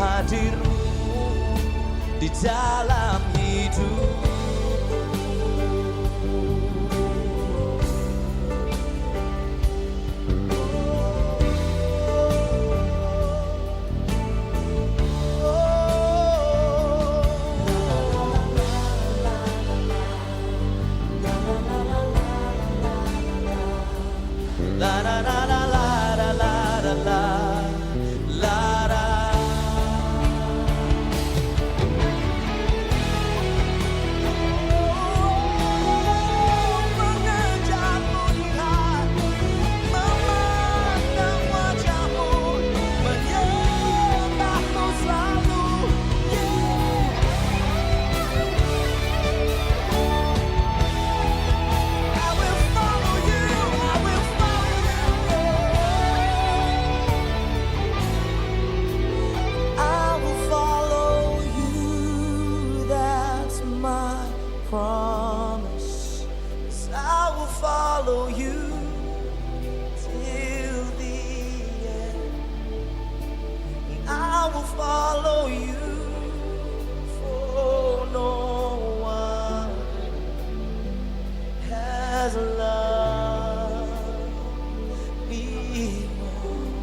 hadirmu di dalam hidup. La la la la la la la la la la. Mengejarmu lihat, memandang wajahmu, menyembahmu selalu. I will follow you, I will follow you. I will follow you, that's my promise. 'Cause I will follow you till the end. I will follow you, for no one has loved me more.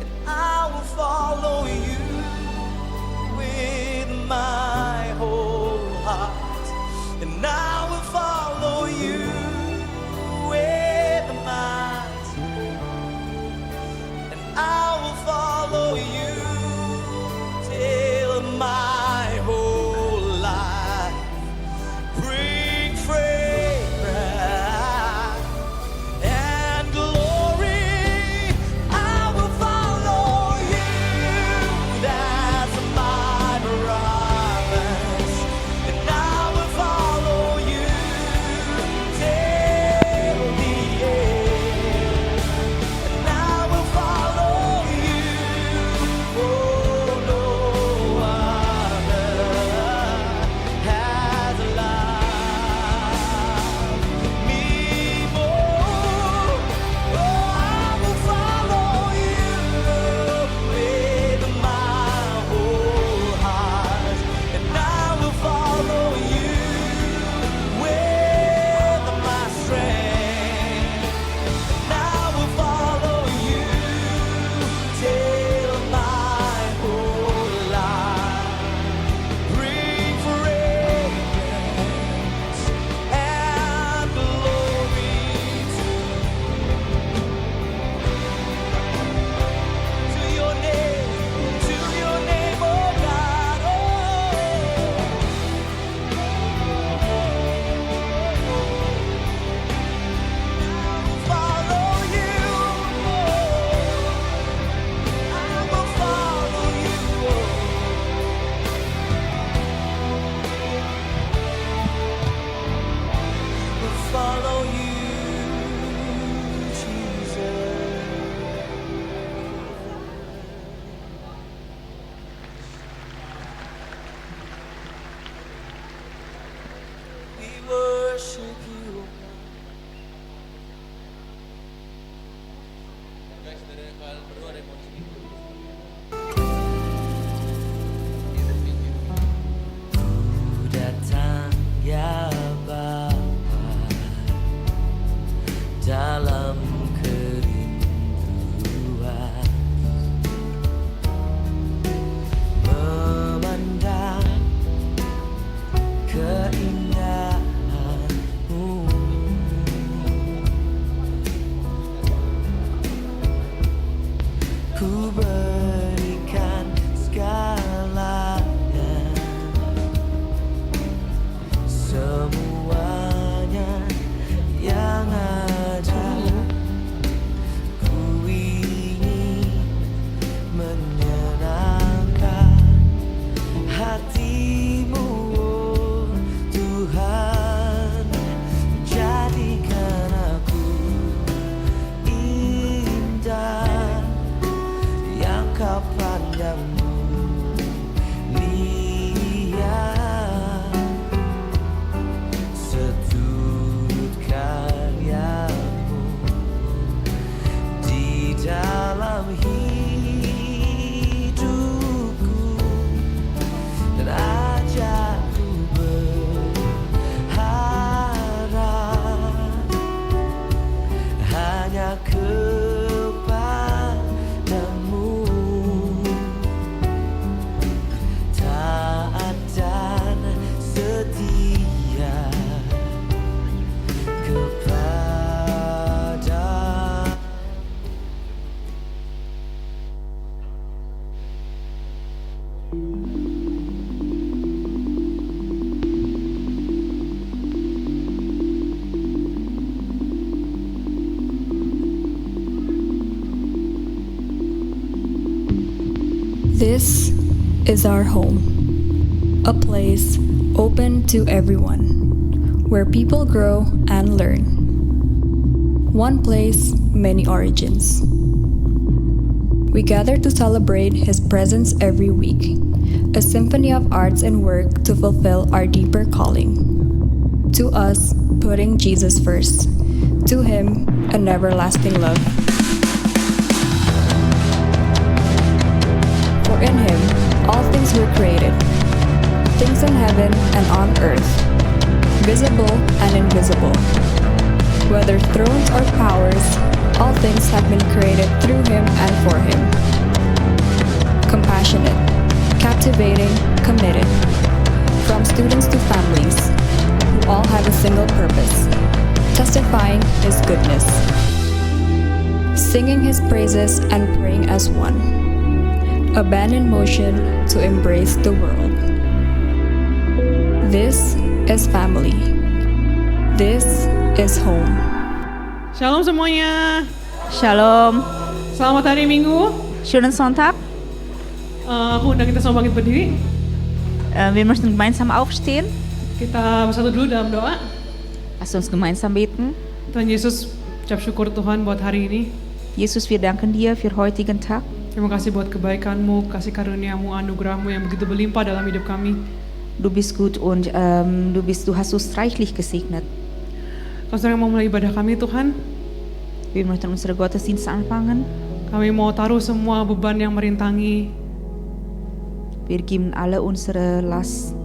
And I will follow you with my whole heart. And I will follow you with my soul. And I will follow you till my whole life bring fragrance and glory. I will follow you, that's my promise. And I will follow you till the end. And I will follow you, oh, no other has loved me more. Oh, I will follow you with my whole heart. And I will follow you with my strength. And I will follow you till my whole life bring fragrance and glory to your name, oh God. Follow you, I will follow you. Will follow you, Jesus. We worship you. Guys, dari kalian berdua ada yang mau sedikit. Ku datang ya Bapa dalam kerinduan, memandang keindahan-Mu. Ku berikan segalanya, semuanya yang ada. Ku ingin menyenangkan hati-Mu, oh Tuhan. Jadikan aku indah yang Kau pandang mulia. Setut karya-Mu di dalam hidup. This is our home, a place open to everyone, where people grow and learn. One place, many origins. We gather to celebrate His presence every week, a symphony of arts and work to fulfill our deeper calling. To us, putting Jesus first. To Him, an everlasting love. For in Him, all things were created, things in heaven and on earth, visible and invisible. Whether thrones or powers, all things have been created through Him and for Him. Compassionate, captivating, committed. From students to families, who all have a single purpose, testifying His goodness. Singing His praises and praying as one. A band in motion to embrace the world. This is family. This is home. Shalom semuanya. Shalom. Selamat hari Minggu. Schönen Sonntag. Aku undang kita semua bangkit berdiri. Wir möchten gemeinsam aufstehen. Kita bersatu dulu dalam doa. Lass uns gemeinsam beten. Tuhan Yesus, ucap syukur Tuhan buat hari ini. Jesus, wir danken dir für heutigen Tag. Terima kasih buat kebaikan-Mu, kasih karunia-Mu, anugerah-Mu yang begitu berlimpah dalam hidup kami. Du bist gut und du hast uns reichlich gesegnet. Kalau sekarang mau mulai ibadah kami Tuhan, Wir möchten unsere Gottesdienste anfangen. kami mau taruh semua beban yang merintangi. Wir geben alle unsere Last.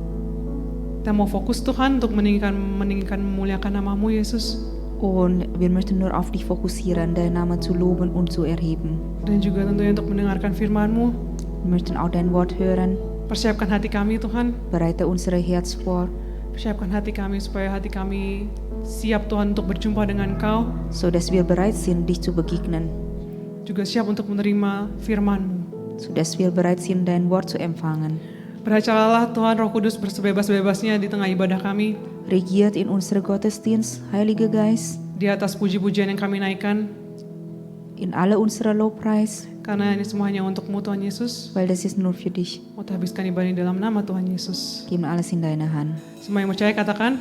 Kita mau fokus Tuhan untuk meninggikan memuliakan nama-Mu Yesus. Und wir möchten nur auf dich fokussieren, deinen Namen zu loben und zu erheben. Dan juga tentunya untuk mendengarkan firman-Mu. Wir möchten auch dein Wort hören. Persiapkan hati kami Tuhan. Bereite unsere Herz vor, Persiapkan hati kami supaya hati kami siap Tuhan untuk berjumpa dengan Engkau. so dass wir bereit sind, dich zu begegnen. Juga siap untuk menerima firman-Mu. So dass wir bereit sind, dein Wort zu empfangen. Beracaralah Tuhan Roh Kudus bersebebas-bebasnya di tengah ibadah kami. Regiert in unsere Gottesdienst, Heiliger Geist, Di atas puji-pujian yang kami naikkan. in alle unsere Lobpreis, Karena ini semua hanya untuk-Mu Tuhan Yesus. weil das ist nur für dich. Mau habiskan ibadah ini dalam nama Tuhan Yesus. Geben alles in deine Hand. Semua yang percaya katakan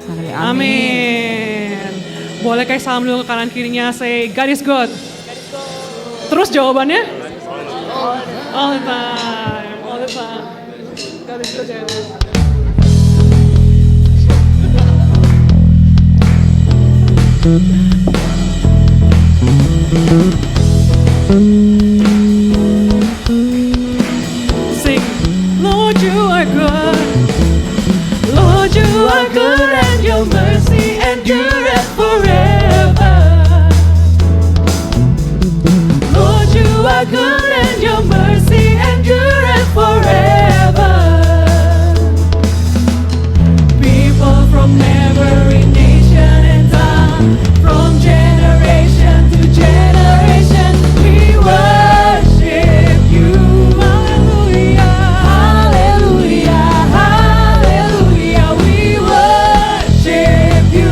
Sagen wir amin. Boleh kayak salam dulu ke kanan kirinya, say God is good. Terus jawabannya? All the time. All the time. God is good. Sing, Lord, you are good. Lord, you are good, and your mercy endureth forever. Lord, you are good, and your mercy endureth forever. People from every nation and tongue, from generation to generation, we worship you. Hallelujah, hallelujah, hallelujah. We worship you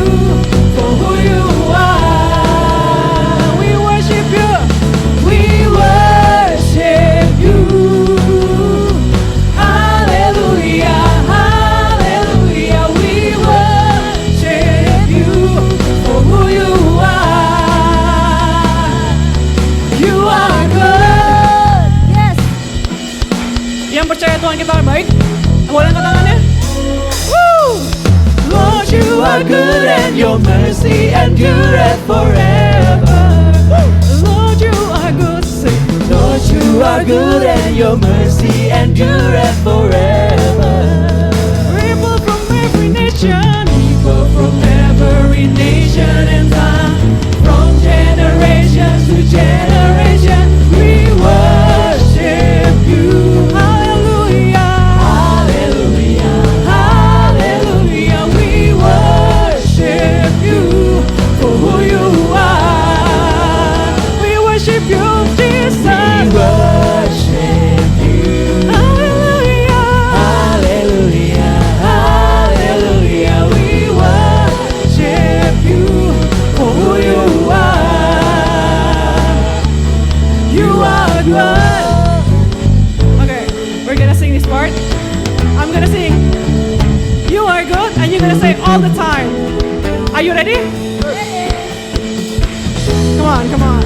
for who you are. We worship you. We worship you. Hallelujah, hallelujah. We worship you for who you are. You are good. Yes. Yang percaya Tuhan kita baik, boleh angkat tangannya? Woo! Lord, you are good and your mercy endureth forever. Lord, you are good. Say, Lord, you are good and your mercy endureth forever. People from every nation, people from every nation and tongue, from generation to generation, we worship you. Hallelujah, hallelujah, hallelujah. We worship you for who you are. We worship you, Jesus. We worship you. Hallelujah, hallelujah, hallelujah. We worship you for who you are. all the time. Are you ready? Come on.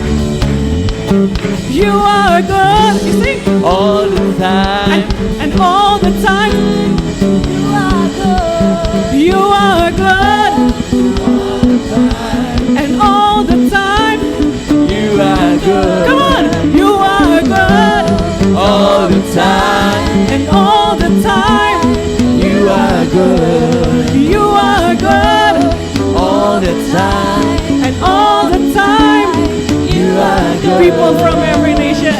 You are good. You sing. All the time. And all the time. You are good. You are good. And all the time. You are good. Come on. You are good. All the time. And all the time. You are good. You are good. All the time. And all the time. You are good. People from every nation.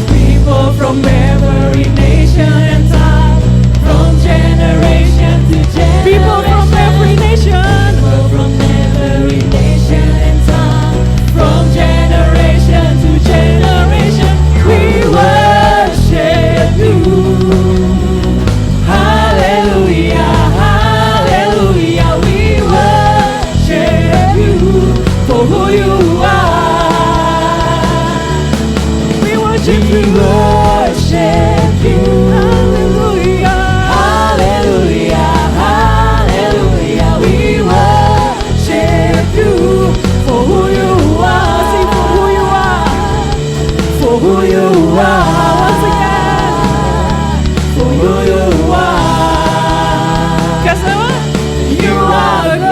People from every nation and time. From generation to generation. People from every nation. From every nation and time. From generation to generation. We worship you. Hallelujah, hallelujah. We worship you for who you are. We worship you. Hallelujah, Hallelujah, hallelujah. we worship you for who you are. Sing for who you are. For who you are. Once again. For who you are. Cause you are good.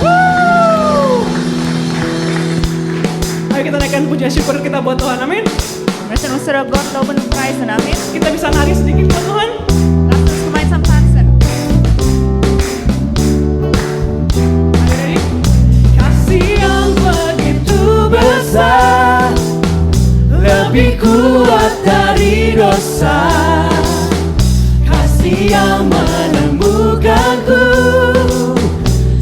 Woo! Ayo kita naikkan pujian syukur kita buat Tuhan, amin. Mereka sudah God loven och prisen, amen. Kita bisa nari sedikit buat Tuhan. Lass uns gemeinsam tanzen. Are you ready? Kasih yang begitu besar, lebih kuat dari dosa. Kasih yang menemukanku,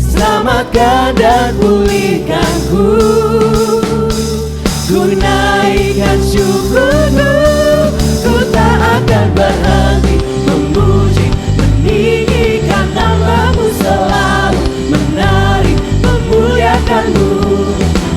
selamatkan dan pulihkanku. Ku naikkan syukurku, ku tak akan berhenti memuji, meninggikan namamu selalu, menari, memuliakanmu.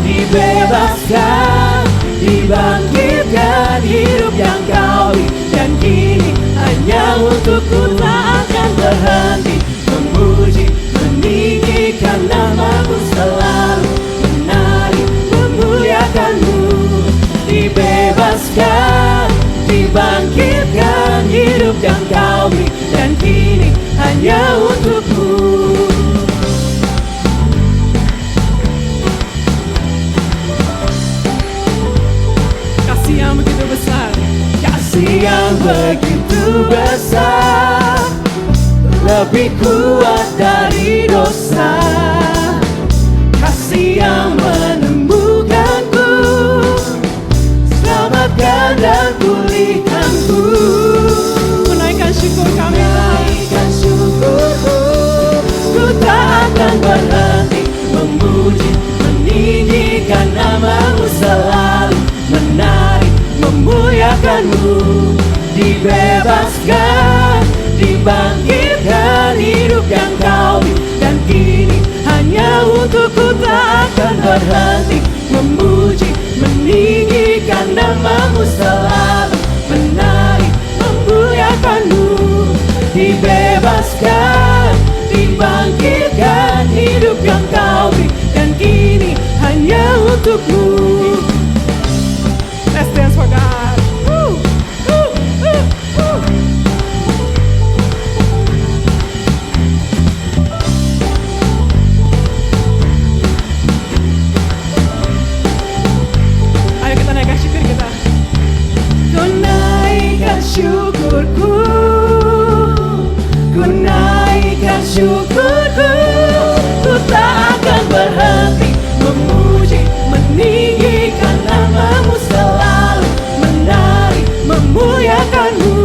Dibebaskan, dibangkitkan, hidup yang kau beri, dan kini hanya untukku tak akan berhenti memuji, meninggikan namamu selalu, menari, memuliakanmu. Dibebaskan, dibangkitkan, hidup yang kau beri, dan kini hanya untukmu. Kasih yang begitu besar, kasih yang begitu besar, lebih kuat dari dosa. Kasih yang menemukanku, selamatkan dan pulihkanku. Menaikkan syukur kami, menaikkan syukurku, ku tak akan berhenti memuji, meninggikan namamu selalu, menari, memuliakanmu. Dibebaskan, dibangkitkan, hidup yang kau beri, dan kini hanya untukku tak akan berhenti memuji, meninggikan namamu selalu, menari, memuliakanmu. Dibebaskan, dibangkitkan, hidup yang kau beri, dan kini hanya untukmu. Let's dance for God. Woo! Woo! Woo! Woo! Ayo kita naikkan syukur kita. Ku naikkan syukurku, ku naikkan syukurku, ku tak akan berhenti memuji, meninggikan namamu selalu, menari, memuliakanmu.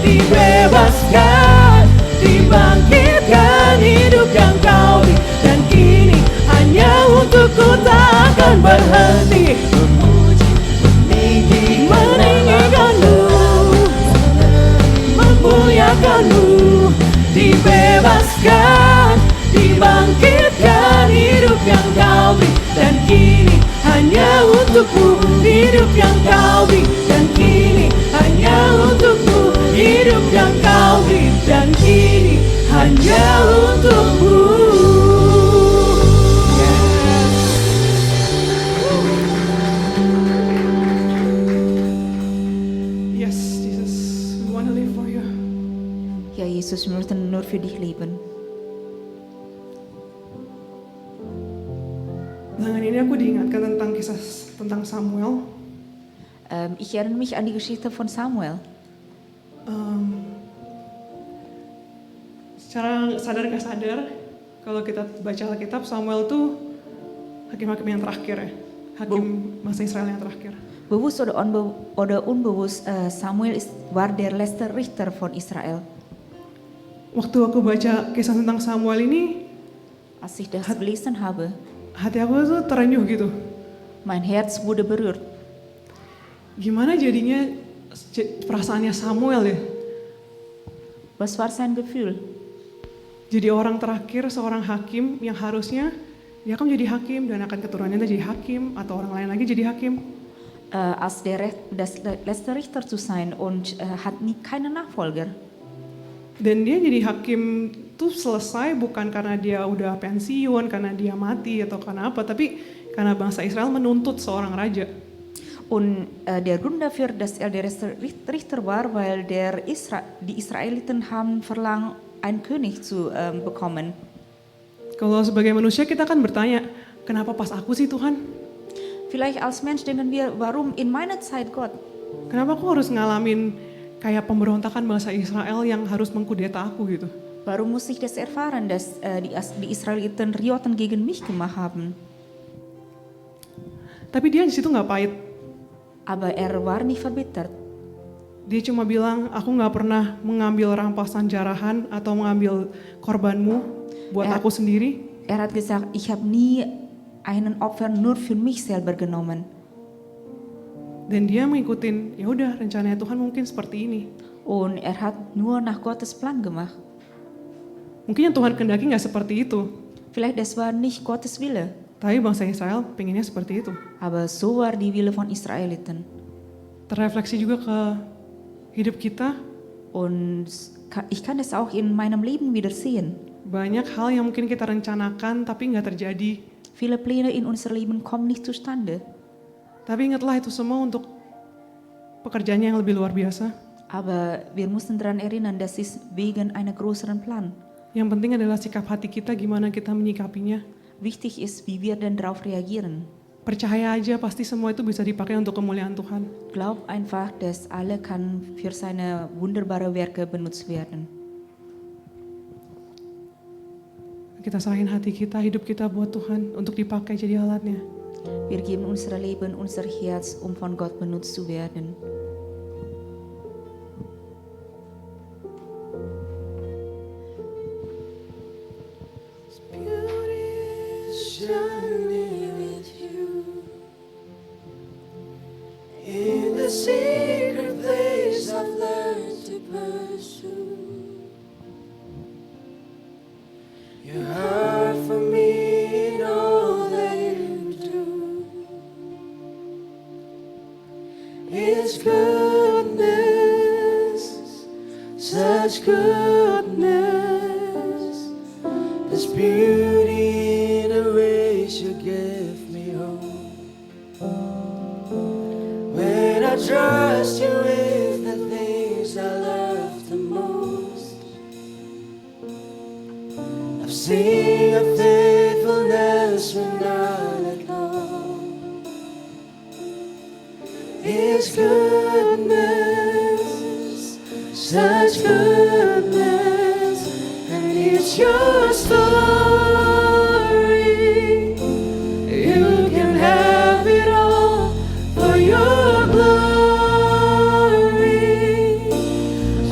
Dibebaskan, dibangkitkan, hidup yang kau beri, dan kini hanya untukku tak akan berhenti memuji, meninggikanmu, memuliakanmu. Dibebaskan, dibangkitkan, hidup yang kau beri, dan kini hanya untukmu. Hidup yang kau beri, dan kini hanya untukmu. Hidup yang kau beri, Jesus, wir möchten nur für dich leben. Belakangan ini aku diingatkan tentang kisah tentang Samuel. Ich erinnere mich an die Geschichte von Samuel. Secara sadar nggak sadar, kalau kita baca Alkitab, Samuel tuh hakim-hakim yang terakhir ya, hakim bangsa Israel yang terakhir. Bewusst oder unbewusst, Samuel war der letzte Richter von Israel. Waktu aku baca kisah tentang Samuel ini, Als ich das gelesen habe, hati aku tuh terenyuh gitu. mein Herz wurde berührt. Gimana jadinya perasaannya Samuel ya? Was war sein Gefühl? Jadi orang terakhir, seorang hakim yang harusnya dia akan menjadi hakim dan akan keturunannya jadi hakim atau orang lain lagi jadi hakim. Als das letzte Richter zu sein und hat keinen Nachfolger. Dan dia jadi hakim tuh selesai bukan karena dia udah pensiun, karena dia mati atau karena apa, tapi karena bangsa Israel menuntut seorang raja. Und der Grund dafür, dass er der letzte Richter war, weil die Israeliten haben verlangt, einen König zu bekommen. Kalau sebagai manusia kita kan bertanya, kenapa pas aku sih Tuhan? Vielleicht als Mensch denken wir, warum in meiner Zeit Gott? Kenapa aku harus ngalamin kayak pemberontakan bangsa Israel yang harus mengkudeta aku gitu? Warum muss ich das erfahren, dass die Israeliten Rioten gegen mich gemacht haben? Tapi dia di situ nggak pahit. Aber er war nicht verbittert. Dia cuma bilang, aku nggak pernah mengambil rampasan jarahan atau mengambil korbanmu buat aku sendiri. Er hat gesagt, ich habe nie einen Opfer nur für mich selber genommen. Dan dia mengikutin, ya udah rencananya Tuhan mungkin seperti ini. Und er hat nur nach Gottes Plan gemacht. Mungkin yang Tuhan kehendaki nggak seperti itu. Vielleicht das war nicht Gottes Wille. Tapi bangsa Israel pengennya seperti itu. Aber so war die Wille von Israeliten. Terrefleksi juga ke hidup kita. Und ich kann es auch in meinem Leben wieder sehen. Banyak hal yang mungkin kita rencanakan tapi nggak terjadi. Viele Pläne in unser Leben kommen nicht zustande. Tapi ingatlah itu semua untuk pekerjaannya yang lebih luar biasa. Aber wir müssen daran erinnern, das ist wegen einer größeren Plan. Yang penting adalah sikap hati kita, gimana kita menyikapinya. Wichtig ist, wie wir denn darauf reagieren. Percaya aja pasti semua itu bisa dipakai untuk kemuliaan Tuhan. Glaub einfach, dass alle kann für seine wunderbare Werke benutzt werden. Kita serahin hati kita, hidup kita buat Tuhan untuk dipakai jadi alatnya. Wir geben unser Leben, unser Herz, um von Gott benutzt zu werden. Journey with you in the secret place I've learned to pursue your heart for me in all that you do. It's goodness, such goodness, this beauty in a race you give me hope. When I trust you with the things I love the most, I've seen your faithfulness when I let go. It's goodness, such goodness, and it's your story. You can have it all for your glory.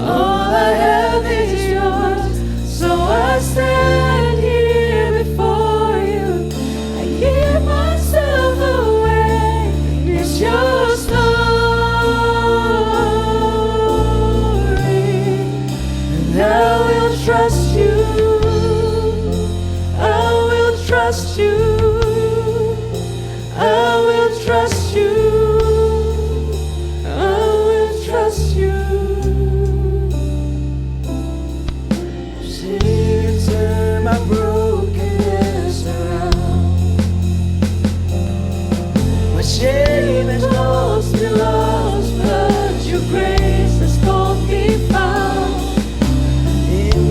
All I have is yours, so I stand here before you. I give myself away, and it's your story. And I will trust you. I will trust you. I will trust you. I will trust you. See you turn my brokenness around. My shame has lost me lost, but your grace has called me found. In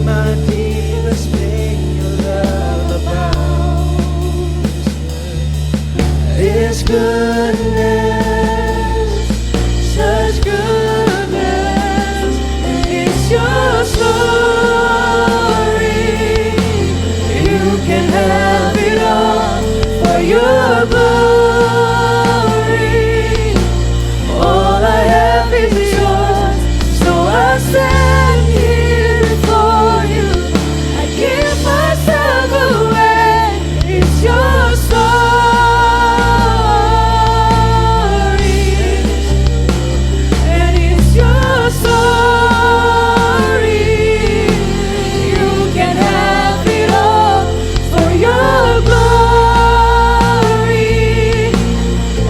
such goodness, such goodness. It's your story. You can have it all for your glory. All I have is yours, so I stand here before you. I give myself away. It's your story, and it's your story. You can have it all for your glory.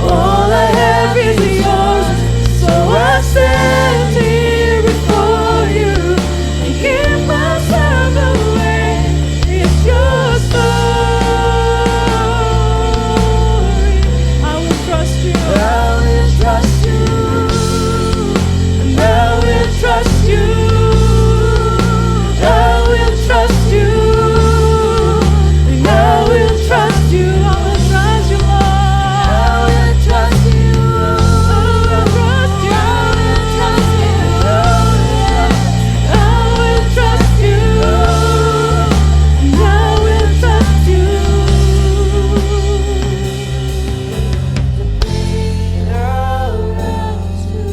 All I have is yours, so I stand here before you. I give myself away. It's your story. I will trust you. I will trust you. And I will trust you. I will trust you. And I will trust you. I will trust you, Lord. I will trust you. I will trust you. I will trust you. And I will trust you.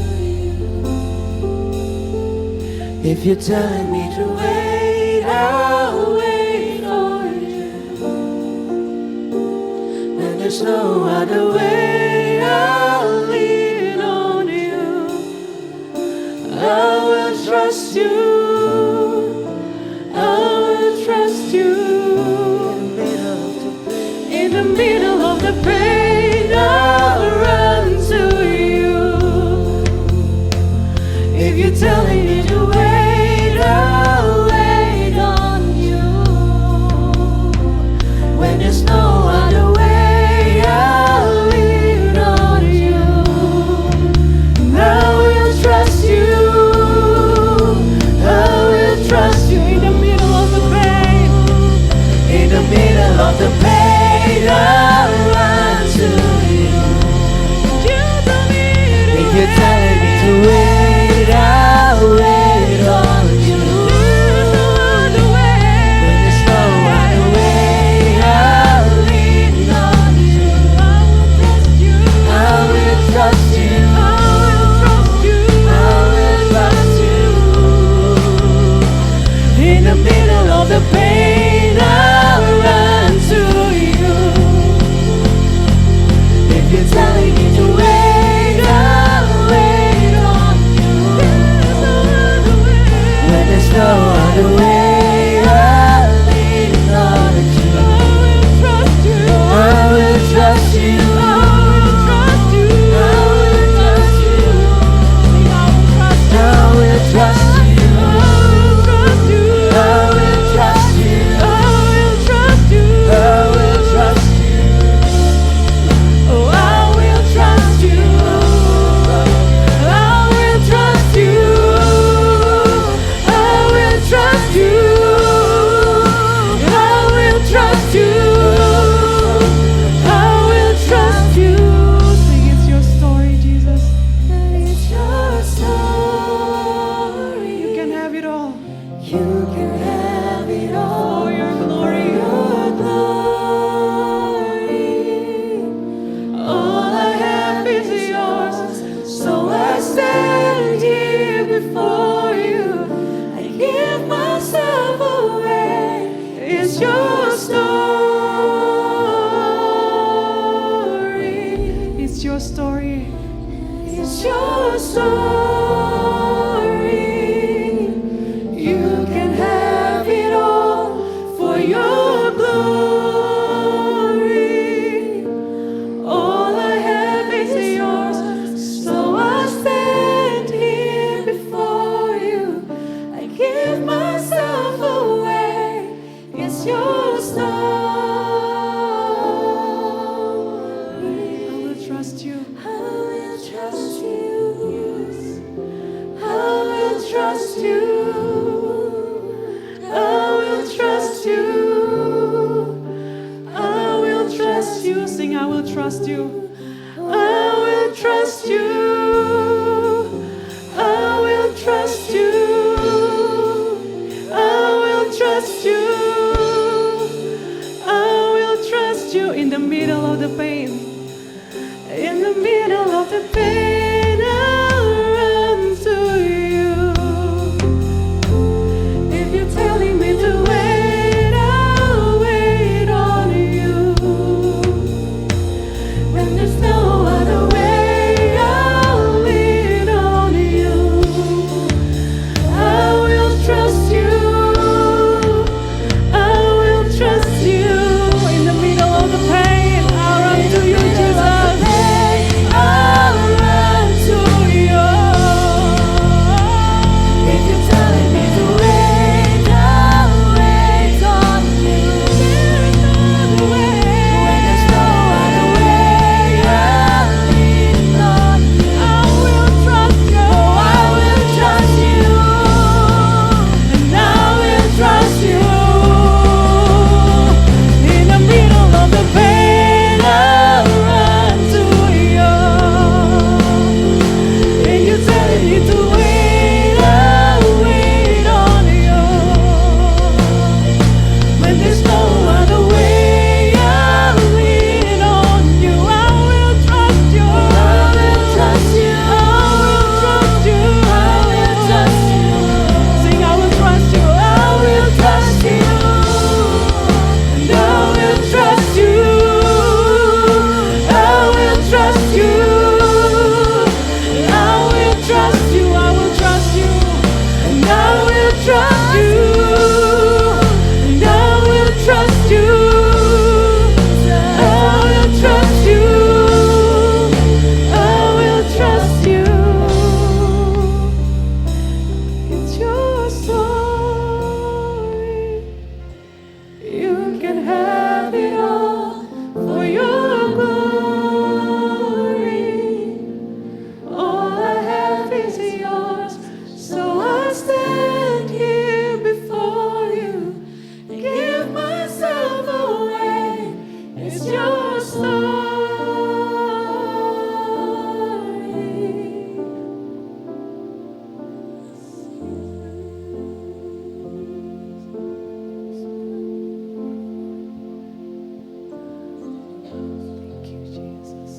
If you're telling me to wait, I'll wait for you. When there's no other way, I'll lean on you. I will trust you. I will trust you. In the middle of the pain, I'll run to you. If you're telling me to wait, I'll wait on you. When there's no other way, I'll lean on you. And I will trust you. I will trust you in the middle of the pain. In the middle of the pain, I'll run to you. If you're telling me to wait, I'll wait on you. When there's no other way, I'll lean on you. I will trust you. I will trust you. In the middle of the pain, I'll run to you. If you're telling me to wait, I'll wait on you. When there's no other way, I'll lean on you. I will trust you. I will trust you. I will trust you. I will trust you. I will trust you. I will trust you. I will trust you. Oh, I will trust you. I will trust you. I will trust you. I will trust you. I will trust you. Sing, it's your story, Jesus. It's your story. You can have it all. You can have it all. For your glory. Your glory. All I have is yours, so I stand here before you. I give myself away. It's your story. It's your story. It's your story. You can have it all for your glory. All I have is yours, so I stand here before you. I give myself away. It's your story. I will trust you. I will trust you. I will trust you. I will trust you. I will trust you. Sing, I will trust you. trust you. I will trust you. I will trust you. I will trust you in the middle of the pain. In the middle of the pain, I'll run to you. If you're telling me to wait, I'll wait on you. When there's no other way, I'll lean on you. I will trust you. I will trust you. In the middle of the pain, I'll run to you, Jesus. I'll run to you. If you're telling me to wait, I'll wait on you. There's no other way. When there's no other way, I'll lean on you. I will trust you. Oh, I will trust you. And I will trust you. In the middle of the pain, I'll run to you. And you're telling me to wait, I'll wait on you. When there's no other way, I'll lean on you. I will trust you. I will trust you. I will trust you. I will trust you. Sing, I will trust you. I will trust you. And I will trust you. I will trust you. I will trust you. I will trust you. And I will trust you. And I will trust you. I will trust you. I will trust you. It's your story. You can have it all for your glory. All I have is yours, so I stand here before you. Give myself away. It's your story. Thank you, Jesus.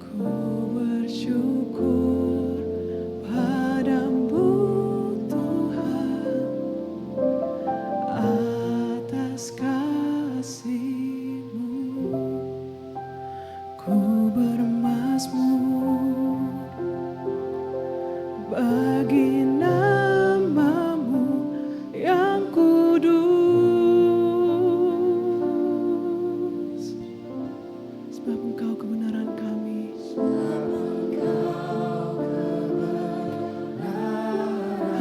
Ku bersyukur padamu Tuhan atas kasih-Mu. Ku bermazmur bagi nama-Mu yang kudus. Sebab Engkau kebenaran kami.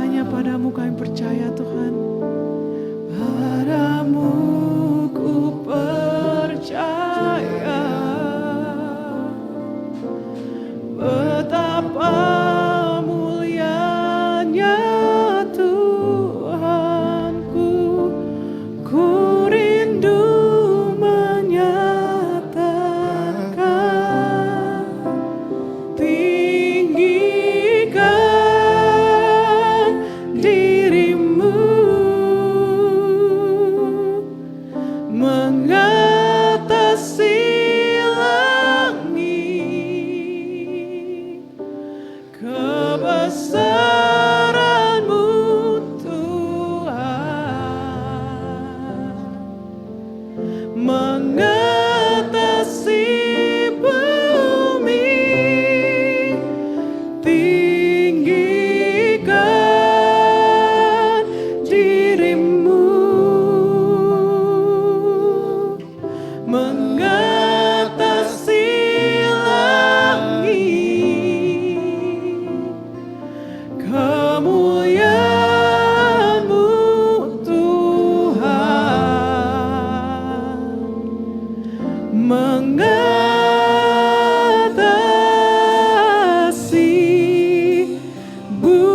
Hanya padamu kami percaya, Tuhan. Padamu ku percaya. Betapa mulianya Tuhanku. Ku rindu menyatakan, tinggikan dirimu mengatasi langit. Kebesaran-Mu Tuhan mengatasi bumi. Tinggikan dirimu mengatasi langit. Kemuliaan-Mu Tuhan mengatasi bumi.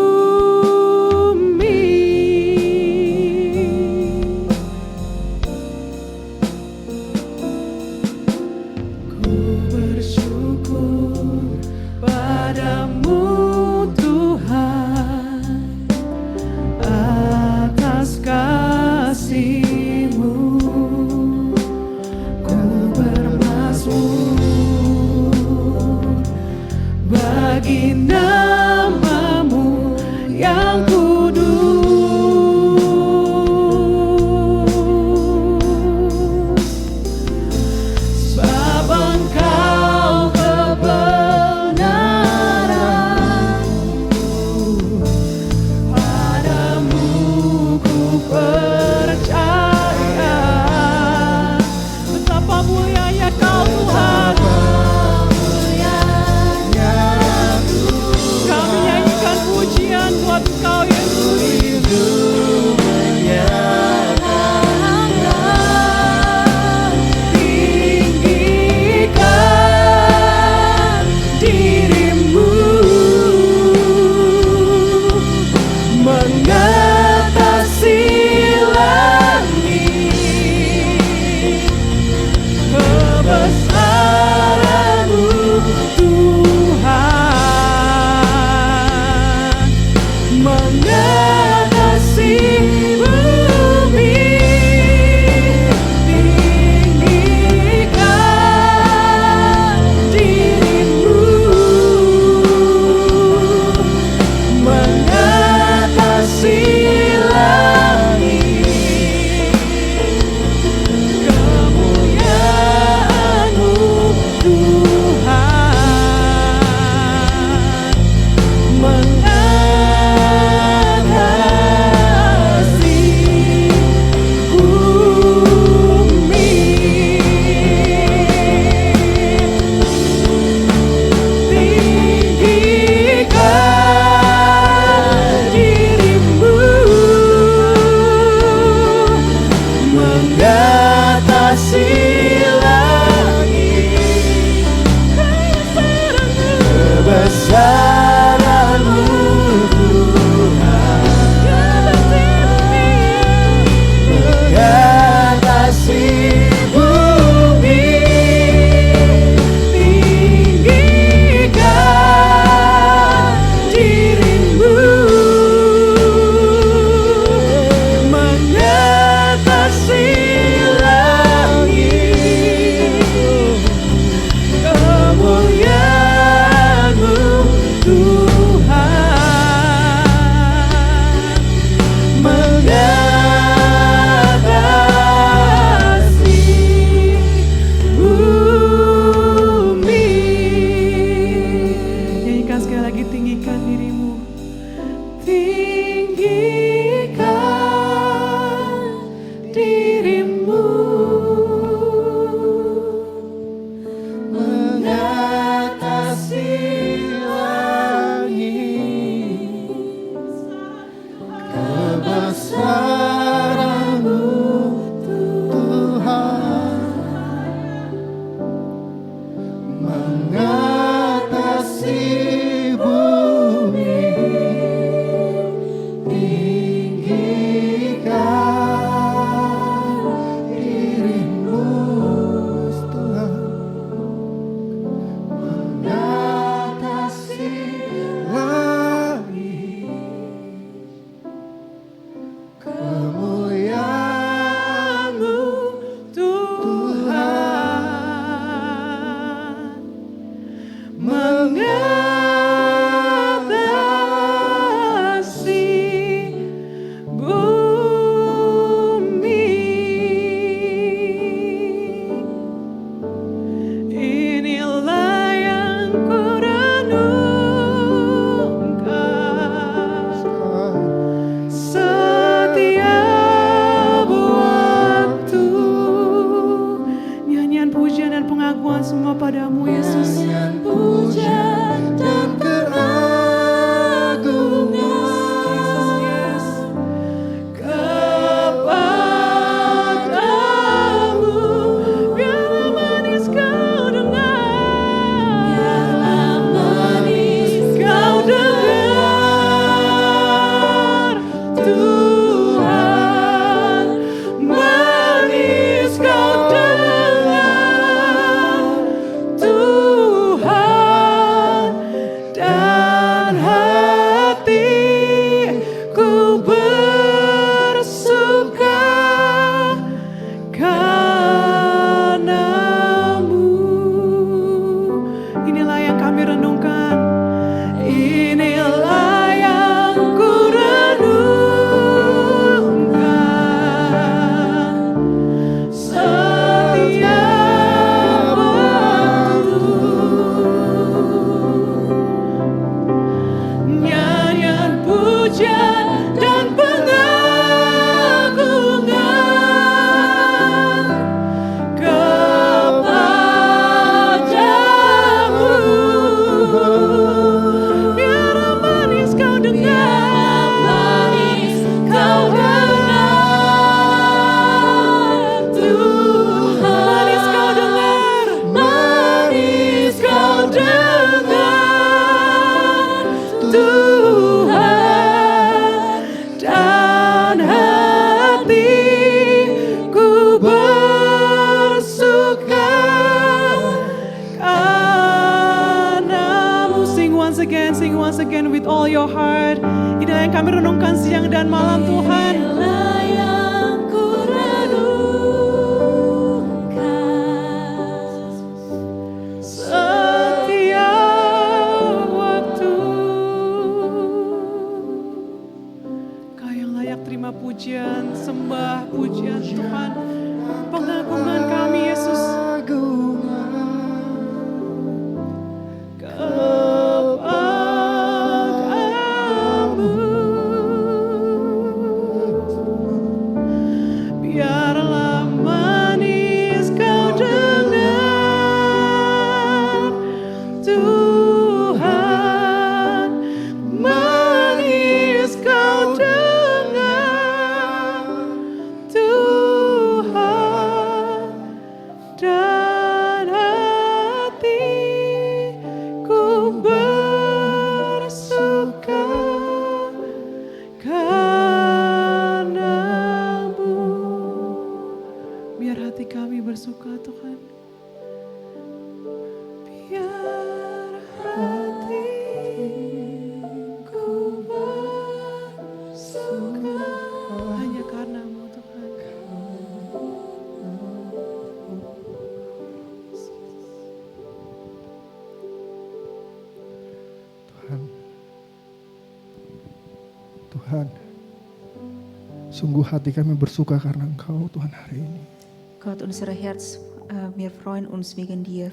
Tuhan semua padamu Yesus. Puja dan keagungan kepadamu, biarlah manis kau dengar, biarlah manis kau dengar, Tuhan, manis kau dengar, Tuhan, dan hatiku bersuka karenamu. Inilah yang kami renungkan. Inilah yang ku renungkan setiap waktu. Nyanyian puja dan pengagungan kepadamu, biarlah manis kau dengar, manis kau dengar, Tuhan, manis kau dengar, manis kau dengar, Tuhan, dan hatiku bersuka karenamu. Sing once again with all your heart. Inilah yang kami renungkan siang dan malam Tuhan. Inilah yang ku renungkan setiap waktu. Kau yang layak terima pujian, sembah, pujian Tuhan, pengagungan kami Yesus. Biarlah manis kau dengar, Tuhan, manis kau dengar, Tuhan, dan hatiku bersuka karenamu. Biar hati kami bersuka Tuhan. Biar hatiku bersuka hanya karenamu Tuhan. Tuhan, sungguh hati kami bersuka karena Engkau Tuhan hari ini. Gott, unser Herz, wir freuen uns wegen dir.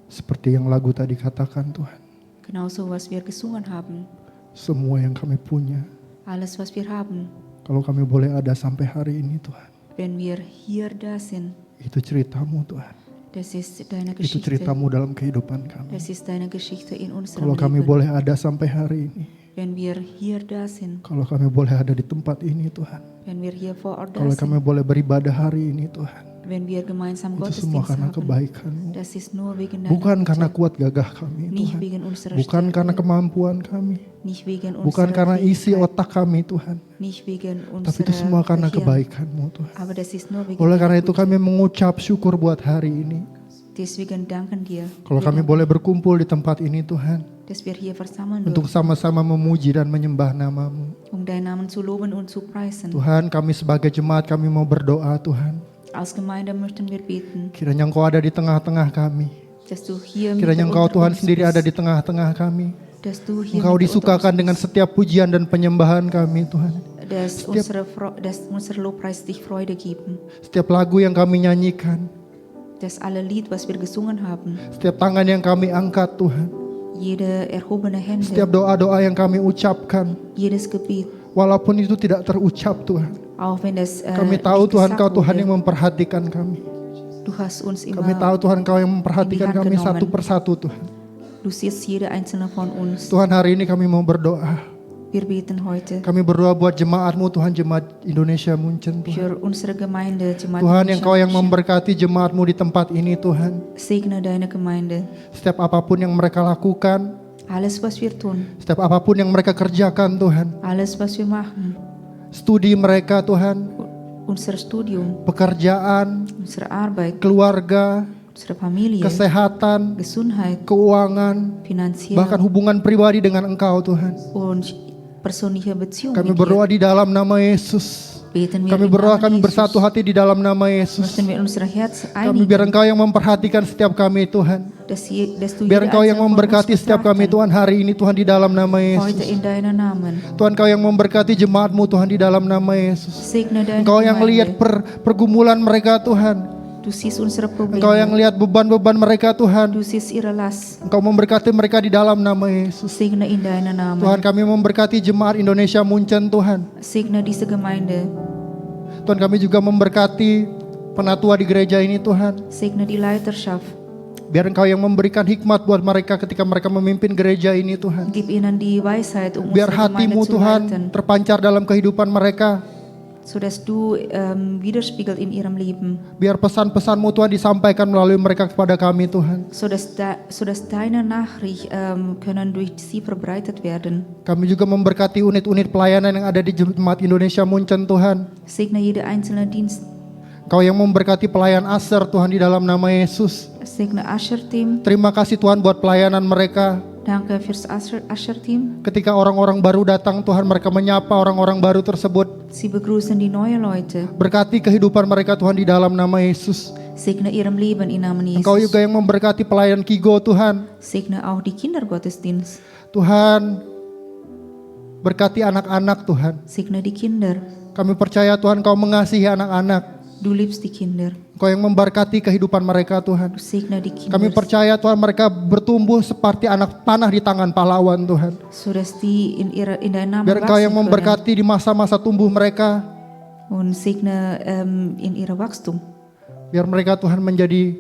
Seperti yang lagu tadi katakan Tuhan, Genauso, was wir gesungen haben. semua yang kami punya, Alles, was wir haben. kalau kami boleh ada sampai hari ini Tuhan, Wenn wir hier da sind, itu ceritamu Tuhan. das ist deine Itu Geschichte. ceritamu dalam kehidupan kami. Das ist deine Geschichte in unserem Kalau kami Leben. boleh ada sampai hari ini, Wenn wir hier da sind, kalau kami boleh ada di tempat ini Tuhan, wenn wir hier vor Ort da kalau kami sind, boleh beribadah hari ini Tuhan, wenn wir gemeinsam itu semua Gottesdienst karena haben, kebaikan-Mu. das ist nur wegen deiner Bukan Güte, karena kuat gagah kami nicht Tuhan, wegen unserer bukan karena Stärke, kemampuan kami, nicht wegen bukan unserer karena isi Fähigkeit, otak kami Tuhan, nicht wegen tapi itu semua unserer karena Gehirn, kebaikan-Mu Tuhan. aber das ist nur wegen Oleh karena deiner itu Güte. kami mengucap syukur buat hari ini. Deswegen danken dir, Kalau kami boleh berkumpul di tempat ini Tuhan, dass wir hier versammeln untuk dürfen, sama-sama memuji dan menyembah nama-Mu. deinen Namen zu loben und zu preisen. Tuhan, kami sebagai jemaat kami mau berdoa Tuhan. Als Gemeinde möchten wir beten, Kiranya Engkau ada di tengah-tengah kami. dass du hier Kiranya mitten Engkau unter Tuhan uns sendiri ada di bist, tengah-tengah kami. dass du hier Engkau mitten unter disukakan uns dengan bist, setiap pujian dan penyembahan kami Tuhan. dass unser Lobpreis dich Freude geben, Setiap lagu yang kami nyanyikan, dass alle Lied, was wir gesungen haben, setiap tangan yang kami angkat Tuhan, jede erhobene setiap Hände, doa-doa yang kami ucapkan, jedes Gebet, walaupun itu tidak terucap Tuhan. auch wenn das Kami tahu nicht Tuhan gesagt Kau Tuhan yang wurde, memperhatikan kami. Du hast uns immer Kami tahu Tuhan Engkau yang memperhatikan in die Hand kami genommen. satu persatu Tuhan. Du siehst jede einzelne von uns. Tuhan hari ini kami mau berdoa. Wir beten heute Kami berdoa buat jemaat-Mu Tuhan, jemaat Indonesia Munchen Tuhan. für unsere Gemeinde, Jemaat Tuhan yang Indonesia Kau yang Munchen. memberkati jemaat-Mu di tempat ini Tuhan. Segne deine Gemeinde. Setiap apapun yang mereka lakukan, Alles, was wir tun, setiap apapun yang mereka kerjakan Tuhan. alles, was wir machen, Studi mereka Tuhan, unser Studium, pekerjaan, unsere Arbeit, keluarga, unsere Familie, kesehatan, Gesundheit, keuangan, finanziell bahkan hubungan pribadi dengan Engkau Tuhan. und persönliche Beziehung Kami mit dir. berdoa di dalam nama Yesus. Beten wir Kami im berdoa, Namen kami Yesus. bersatu hati di dalam nama Yesus. Möchten wir unsere Herzen Kami biar einigen, Engkau yang memperhatikan setiap kami Tuhan. dass du Biar jede Engkau yang einzelne von uns memberkati setiap kami betrachten. Tuhan hari ini Tuhan di dalam nama Heute Yesus. in deinem Namen. Tuhan Engkau yang memberkati jemaat-Mu Tuhan di dalam nama Yesus. Segne deine Engkau yang lihat Gemeinde. pergumulan mereka Tuhan. Du siehst unsere Engkau yang Probleme. lihat beban-beban mereka Tuhan. Du siehst ihre Last. Engkau memberkati mereka di dalam nama Yesus. Segne in deinem Namen. Tuhan kami memberkati jemaat Indonesia Munchen Tuhan. Segne diese Gemeinde. Tuhan kami juga memberkati penatua di gereja ini Tuhan. Segne die Leiterschaft. Biar Engkau yang memberikan hikmat buat mereka ketika mereka memimpin gereja ini Tuhan. Gib ihnen die Weisheit, um Biar unsere Gemeinde hatimu zu Tuhan leiten, terpancar dalam kehidupan mereka. sodass du widerspiegelt in ihrem Leben, Biar pesan-pesan-Mu Tuhan disampaikan melalui mereka kepada kami Tuhan. sodass deine Nachricht können durch sie verbreitet werden. Kami juga memberkati unit-unit pelayanan yang ada di jemaat Indonesia Munchen Tuhan. Segne jede einzelne Dienst. Kau yang memberkati pelayan Asher Tuhan di dalam nama Yesus. Segne Asher-Team. Terima kasih Tuhan buat pelayanan mereka. Danke fürs Asher-Team. Ketika orang-orang baru datang Tuhan, mereka menyapa orang-orang baru tersebut. Sie begrüßen die neuen Leute. Berkati kehidupan mereka Tuhan di dalam nama Yesus. Segne ihrem Leben im Namen Engkau Jesus. juga yang memberkati pelayan Kigo Tuhan. Segne auch die Kindergottesdienst. Tuhan, berkati anak-anak Tuhan. Segne die Kinder. Kami percaya Tuhan Kau mengasihi anak-anak. Du liebst die Kinder. Engkau yang memberkati kehidupan mereka Tuhan. Du segne die Kinder. Kami percaya Tuhan mereka bertumbuh seperti anak panah di tangan pahlawan Tuhan. Sodass die in deinem Namen Biar Engkau yang wachsen können. memberkati di masa-masa tumbuh mereka. Und segne in ihre Wachstum. Biar mereka Tuhan menjadi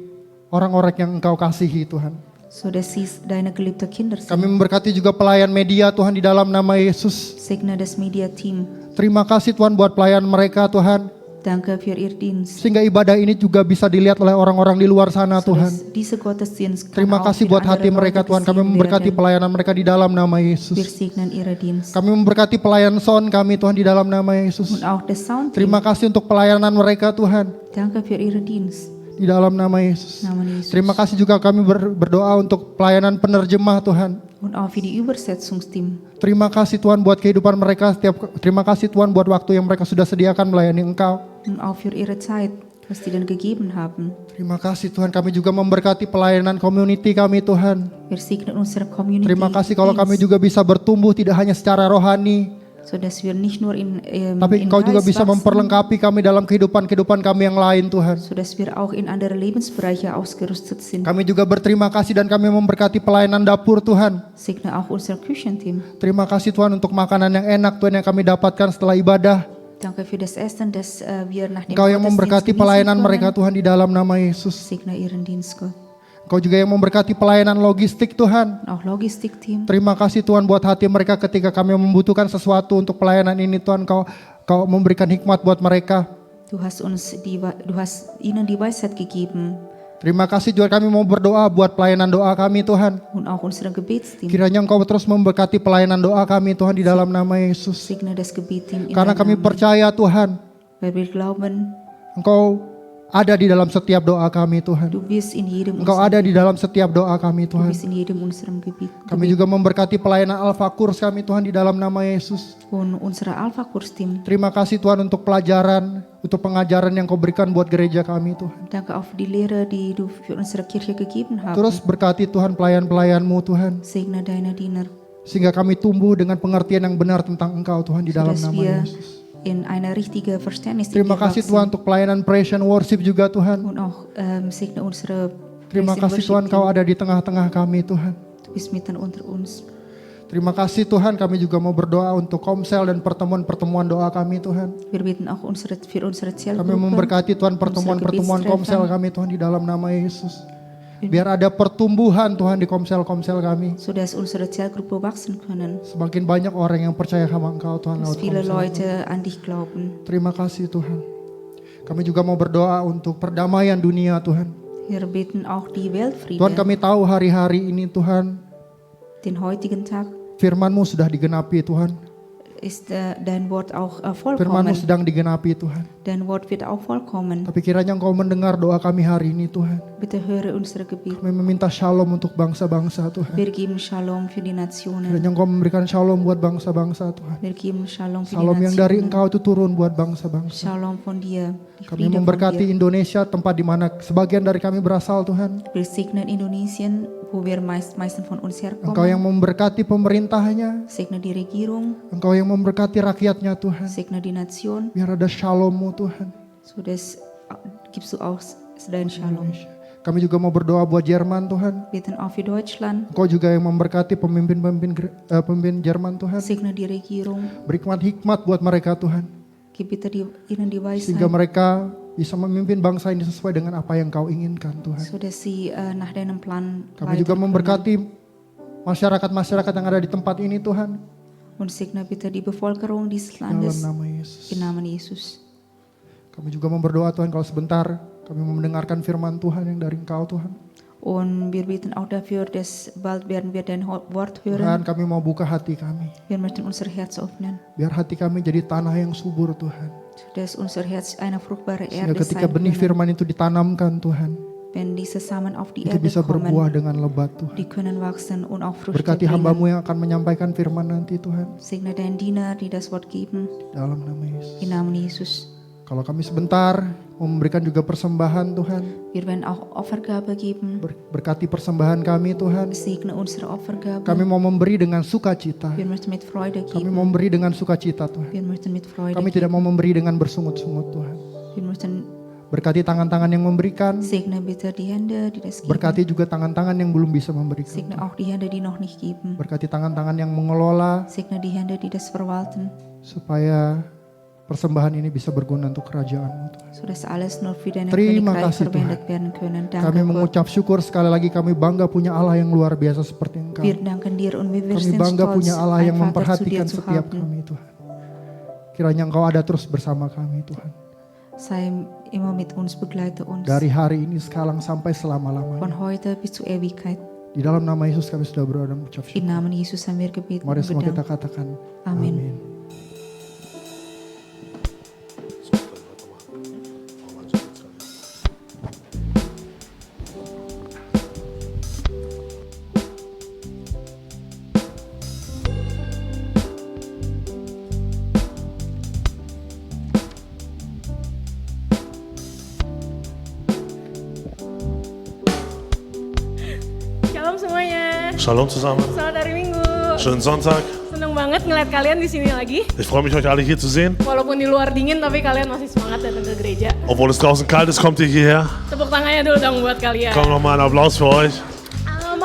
orang-orang yang Engkau kasihi Tuhan. Sodass sie deine geliebte Kinder sind. Kami memberkati juga pelayan media Tuhan di dalam nama Yesus. Segne das Media-Team. Terima kasih Tuhan buat pelayan mereka Tuhan. Danke für ihr Dienst. Sehingga ibadah ini juga bisa dilihat oleh orang-orang di luar sana Tuhan. Sodass diese Gottesdienst kann Terima auch kasih für buat hati andere mereka Leute Tuhan. Kami gesehen memberkati werden. pelayanan mereka di dalam nama Wir Yesus. segnen ihre Dienst. Kami memberkati pelayan sound kami Tuhan di dalam nama Und Yesus. auch das Soundteam. Terima kasih untuk pelayanan mereka Tuhan. Danke für ihre Dienst. Di dalam nama Yesus. Namen Yesus. Terima kasih juga kami berdoa untuk pelayanan penerjemah Tuhan. Und auch für die Übersetzungsteam. Terima kasih Tuhan buat kehidupan mereka. Terima kasih Tuhan buat waktu yang mereka sudah sediakan melayani Engkau. Und auch für ihre Zeit, was sie dann gegeben haben. Terima kasih Tuhan, kami juga memberkati pelayanan community kami Tuhan. Wir segnen unsere Community. Terima kasih kalau kami Dienst, juga bisa bertumbuh tidak hanya secara rohani, sodass wir nicht nur tapi in Engkau juga Geist bisa wachsen, memperlengkapi kami dalam kehidupan kami yang lain Tuhan. sodass wir auch in andere Lebensbereiche ausgerüstet sind. Kami juga berterima kasih dan kami memberkati pelayanan dapur Tuhan. Segne auch unser Küchenteam. Terima kasih Tuhan untuk makanan yang enak Tuhan yang kami dapatkan setelah ibadah. Danke für das Essen, das wir nach dem Engkau yang Gottesdienst memberkati genießen pelayanan können. mereka Tuhan di dalam nama Yesus. Segne ihren Dienst, Gott. Engkau juga yang memberkati pelayanan logistik Tuhan. Und auch Logistikteam. Terima kasih Tuhan buat hati mereka ketika kami membutuhkan sesuatu untuk pelayanan ini Tuhan. Kau memberikan hikmat buat mereka. Du hast ihnen die Weisheit gegeben Terima kasih juga kami mau berdoa buat pelayanan doa kami Tuhan. und auch unsere Gebetsteam. Kiranya Engkau terus memberkati pelayanan doa kami Tuhan di dalam nama Yesus. Segne das Gebetteam in Karena deinem kami Namen. percaya Tuhan, Weil wir glauben, Engkau ada di dalam setiap doa kami Tuhan. du bist in jedem Engkau ada di dalam setiap doa kami Du Tuhan. bist in jedem unserem Gebet. Kami juga memberkati pelayanan Alpha Kurs kami Tuhan di dalam nama Yesus. Und unsere Alpha-Kurs-Team. Terima kasih Tuhan untuk pelajaran, untuk pengajaran yang Kau berikan buat gereja kami Tuhan. Danke auch für die Lehre, die du für unsere Kirche gegeben hast. Terus berkati Tuhan pelayan-pelayan-Mu Tuhan. Segne deine Diener, Sehingga kami tumbuh dengan pengertian yang benar tentang Engkau Tuhan di dalam sodass nama wir Yesus. in eine richtige Verständnis Terima kasih Tuhan untuk pelayanan praise and worship juga Tuhan. Und auch segne unsere Terima Praise and kasih Worship Tuhan Team. Kau ada di tengah-tengah kami Tuhan. Du bist mitten unter uns. Terima kasih Tuhan, kami juga mau berdoa untuk komsel dan pertemuan-pertemuan doa kami Tuhan. Wir beten auch für unsere Kami Zellgruppe. memberkati Tuhan pertemuan-pertemuan komsel kami Tuhan di dalam nama Yesus. Biar ada pertumbuhan Tuhan di komsel-komsel kami. Sodass unsere Zellgruppe wachsen können. Semakin banyak orang yang percaya sama Engkau Tuhan Dass lewat viele komsel. Leute an dich glauben. Terima kasih Tuhan. Kami juga mau berdoa untuk perdamaian dunia Tuhan. Wir beten auch die Weltfriede. Tuhan, kami tahu hari-hari ini Tuhan, Den heutigen Tag firman-Mu sudah digenapi Tuhan. ist dein Wort auch Firman-Mu vollkommen. sedang digenapi Tuhan. Dein Wort wird auch vollkommen. Tapi kiranya Engkau mendengar doa kami hari ini Tuhan. Bitte höre unsere Gebete. Kami meminta shalom untuk bangsa-bangsa Tuhan. Wir geben Shalom für die Nationen. Kiranya Engkau memberikan shalom buat bangsa-bangsa Tuhan. Wir geben Shalom für Shalom die yang dari Nationen. Engkau itu turun buat bangsa-bangsa. Shalom von dir. Die Kami Friede von memberkati dir. Indonesia, tempat di mana sebagian dari kami berasal Tuhan. Wir segnen Indonesien, wo wir meisten von uns Engkau yang herkommen. memberkati pemerintahnya. Segne die Regierung, Engkau yang memberkati rakyatnya Tuhan. segne die Nation, Biar ada shalom-Mu Tuhan. sodass gibst du auch dein Shalom. Kami juga mau berdoa buat Jerman Tuhan. Beten auch für Deutschland, Engkau juga yang memberkati pemimpin Jerman Tuhan. segne die Regierung, Beri hikmat buat mereka Tuhan. gib bitte ihnen die Sehingga Weisheit, mereka bisa memimpin bangsa ini sesuai dengan apa yang Kau inginkan Tuhan. sodass sie nach deinem Plan Kami juga weiter können. memberkati masyarakat-masyarakat yang ada di tempat ini Tuhan. Und segne bitte die Bevölkerung dieses Dalam Landes nama Yesus. im Namen Jesus. Kami juga mau berdoa Tuhan, kalau sebentar kami mau mendengarkan firman Tuhan yang dari Engkau Tuhan. Und wir beten auch dafür, dass bald werden wir dein Wort Tuhan, hören. kami mau buka hati kami. Wir möchten unser Herz öffnen, Biar hati kami jadi tanah yang subur Tuhan. dass unser Herz eine fruchtbare Sehingga Erde ketika sein benih können. firman itu ditanamkan Tuhan, Wenn diese Samen auf die itu Erde bisa berbuah kommen, dengan lebat Tuhan. die können wachsen und auch Früchte Berkati bringen. hamba-Mu yang akan menyampaikan firman nanti Tuhan. Segne deinen Diener, die das Wort geben, Dalam nama Yesus. im Namen Jesus. Kalau kami sebentar mau memberikan juga persembahan Tuhan. Wir werden auch Opfergabe geben. Berkati persembahan kami Tuhan. Segne unsere Opfergabe. Kami mau memberi dengan sukacita. Wir möchten mit Freude Kami geben. mau memberi dengan sukacita Tuhan. Wir möchten mit Freude Kami geben. tidak mau memberi dengan bersungut-sungut Tuhan. Wir möchten Berkati tangan-tangan yang memberikan. segne bitte die Hände, die das geben. Berkati juga tangan-tangan yang belum bisa memberikan. Segne auch die Hände, die noch nicht geben. Berkati tangan-tangan yang mengelola Segne die Hände, die das verwalten, supaya persembahan ini bisa berguna untuk kerajaan-Mu Tuhan. sodass alles nur für deine Terima Königreich kasih, verwendet werden können. Kami Danke Gott. mengucap syukur sekali lagi, kami bangga punya Allah yang luar biasa seperti Engkau. Wir danken dir und wir Kami sind bangga stolz, punya Allah yang ein Vater zu dir memperhatikan zu setiap haben. kami Tuhan. Kiranya Engkau ada terus bersama kami Tuhan. Sei immer mit uns, begleite uns. Dari hari ini sekarang sampai Von selama-lamanya. heute bis zur Ewigkeit. Di dalam nama Yesus kami sudah berdoa dan mengucap Im syukur. Namen Jesus haben wir gebeten Mari und semua kita bedankt. katakan Amin. amin. Shalom semuanya. Shalom zusammen. Selamat hari Minggu. Schönen Sonntag. Seneng banget ngeliat kalian di sini lagi. Ich freue mich, euch alle hier zu sehen. Walaupun di luar dingin, tapi kalian masih semangat datang ke gereja. Obwohl es draußen kalt ist, kommt ihr hierher. Tepuk tangannya dulu dong buat kalian. Komm nochmal einen Applaus für euch.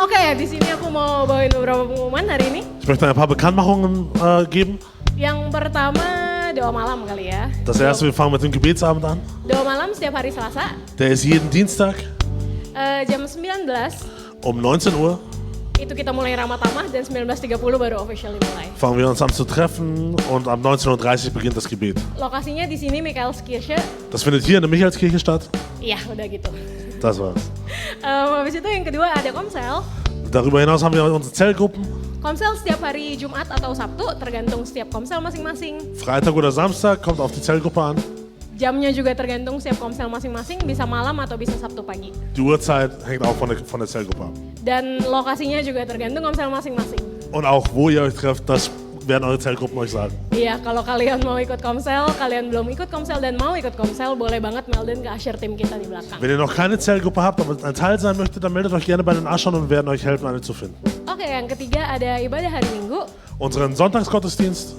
Oke, di sini aku mau bawain beberapa pengumuman hari ini. Ich möchte ein paar Bekanntmachungen geben. Yang pertama, doa malam kali ya. Das erste, wir fangen mit dem Gebetsabend an. Doa malam setiap hari Selasa, Der ist jeden Dienstag jam 19. um 19 Uhr. Itu kita mulai Ramatamah dan 19.30 baru officially mulai. Fangen wir uns an zu treffen und ab 19:30 Uhr beginnt das Gebet. Lokasinya di sini Michaelskirche. Das findet hier in der Michaelskirche statt. Iya, udah gitu. Das war's. Habis itu yang kedua ada komsel. Darüber hinaus haben wir unsere Zellgruppen. Komsel setiap hari Jumat atau Sabtu, tergantung setiap komsel masing-masing. Freitag oder Samstag, kommt auf die Zellgruppe an. Jamnya juga tergantung setiap komsel masing-masing, bisa malam atau bisa Sabtu pagi. Die Uhrzeit hängt auch von der Zellgruppe ab. Dan lokasinya juga tergantung komsel masing-masing. Und auch wo ihr euch trefft, das werden eure Zellgruppen euch sagen. Iya, kalau kalian mau ikut komsel, kalian belum ikut komsel dan mau ikut komsel, boleh banget melden ke Usher Team kita di belakang. Wenn ihr noch keine Zellgruppe habt, aber ein Teil sein möchtet, dann meldet euch gerne bei den Ushern und wir werden euch helfen, eine zu finden. Oke, yang ketiga ada ibadah hari Minggu. Unseren Sonntagsgottesdienst,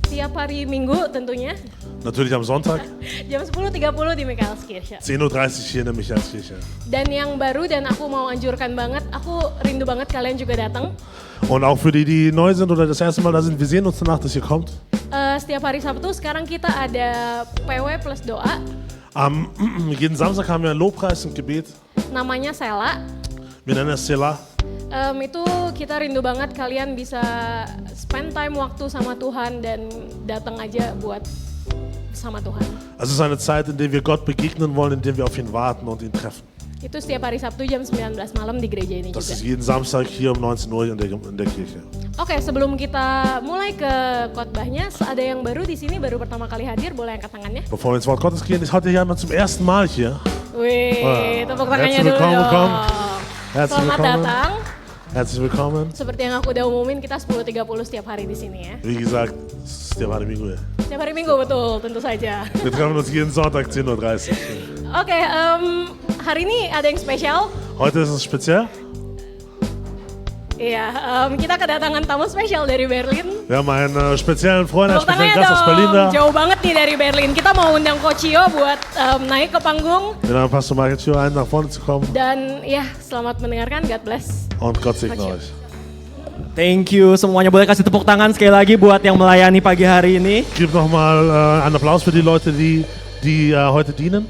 Setiap hari Minggu tentunya, Natürlich am Sonntag, jam 10.30 di Michaelskirche. 10:30 Uhr hier in der Michaelskirche. Dan yang baru dan aku mau anjurkan banget, aku rindu banget kalian juga datang. Und auch für die, die neu sind oder das erste Mal da sind, wir sehen uns danach, dass ihr kommt. Setiap hari Sabtu sekarang kita ada PW plus doa, Am jeden Samstag haben wir einen Lobpreis und Gebet. namanya Sela. Wir nennen es Selah. Itu kita rindu banget kalian bisa spend time waktu sama Tuhan dan datang aja buat sama Tuhan. Es ist eine Zeit, in der wir Gott begegnen wollen, in der wir auf ihn warten und ihn treffen. Itu setiap hari Sabtu jam 19 malam di gereja ini Das juga. ist jeden Samstag hier um 19 Uhr in der Kirche. Oke, sebelum kita mulai ke khotbahnya, ada yang baru di sini, baru pertama kali hadir, boleh angkat tangannya? Bevor wir ins Wort Gottes gehen, ist heute jemand zum ersten Mal hier. Wih, tepuk tangannya Herzlich dulu willkommen, dong. willkommen. Herzlich Selamat willkommen. datang. Herzlich willkommen. Seperti yang aku udah umumin, kita 10.30 setiap hari di sini ya. Wie gesagt, setiap hari Minggu. Setiap hari Minggu, betul, tentu saja. Wir treffen uns jeden Sonntag 10:30 Uhr. Oke, hari ini ada yang spesial. Heute ist es speziell. Iya, kita kedatangan tamu spesial dari Berlin. Wir haben einen speziellen Freund, einen Tepuk speziellen tangannya Gast aus Berlin da. dong, jauh banget nih dari Berlin. Kita mau undang Coach Cio buat naik ke panggung. Wir haben Pastor Michael Chio ein, nach vorne zu kommen. Dan ya, selamat mendengarkan, God bless. Und Gott segne Coach Cio. euch. Thank you semuanya, boleh kasih tepuk tangan sekali lagi buat yang melayani pagi hari ini. Gib nochmal einen Applaus für die Leute, die heute dienen.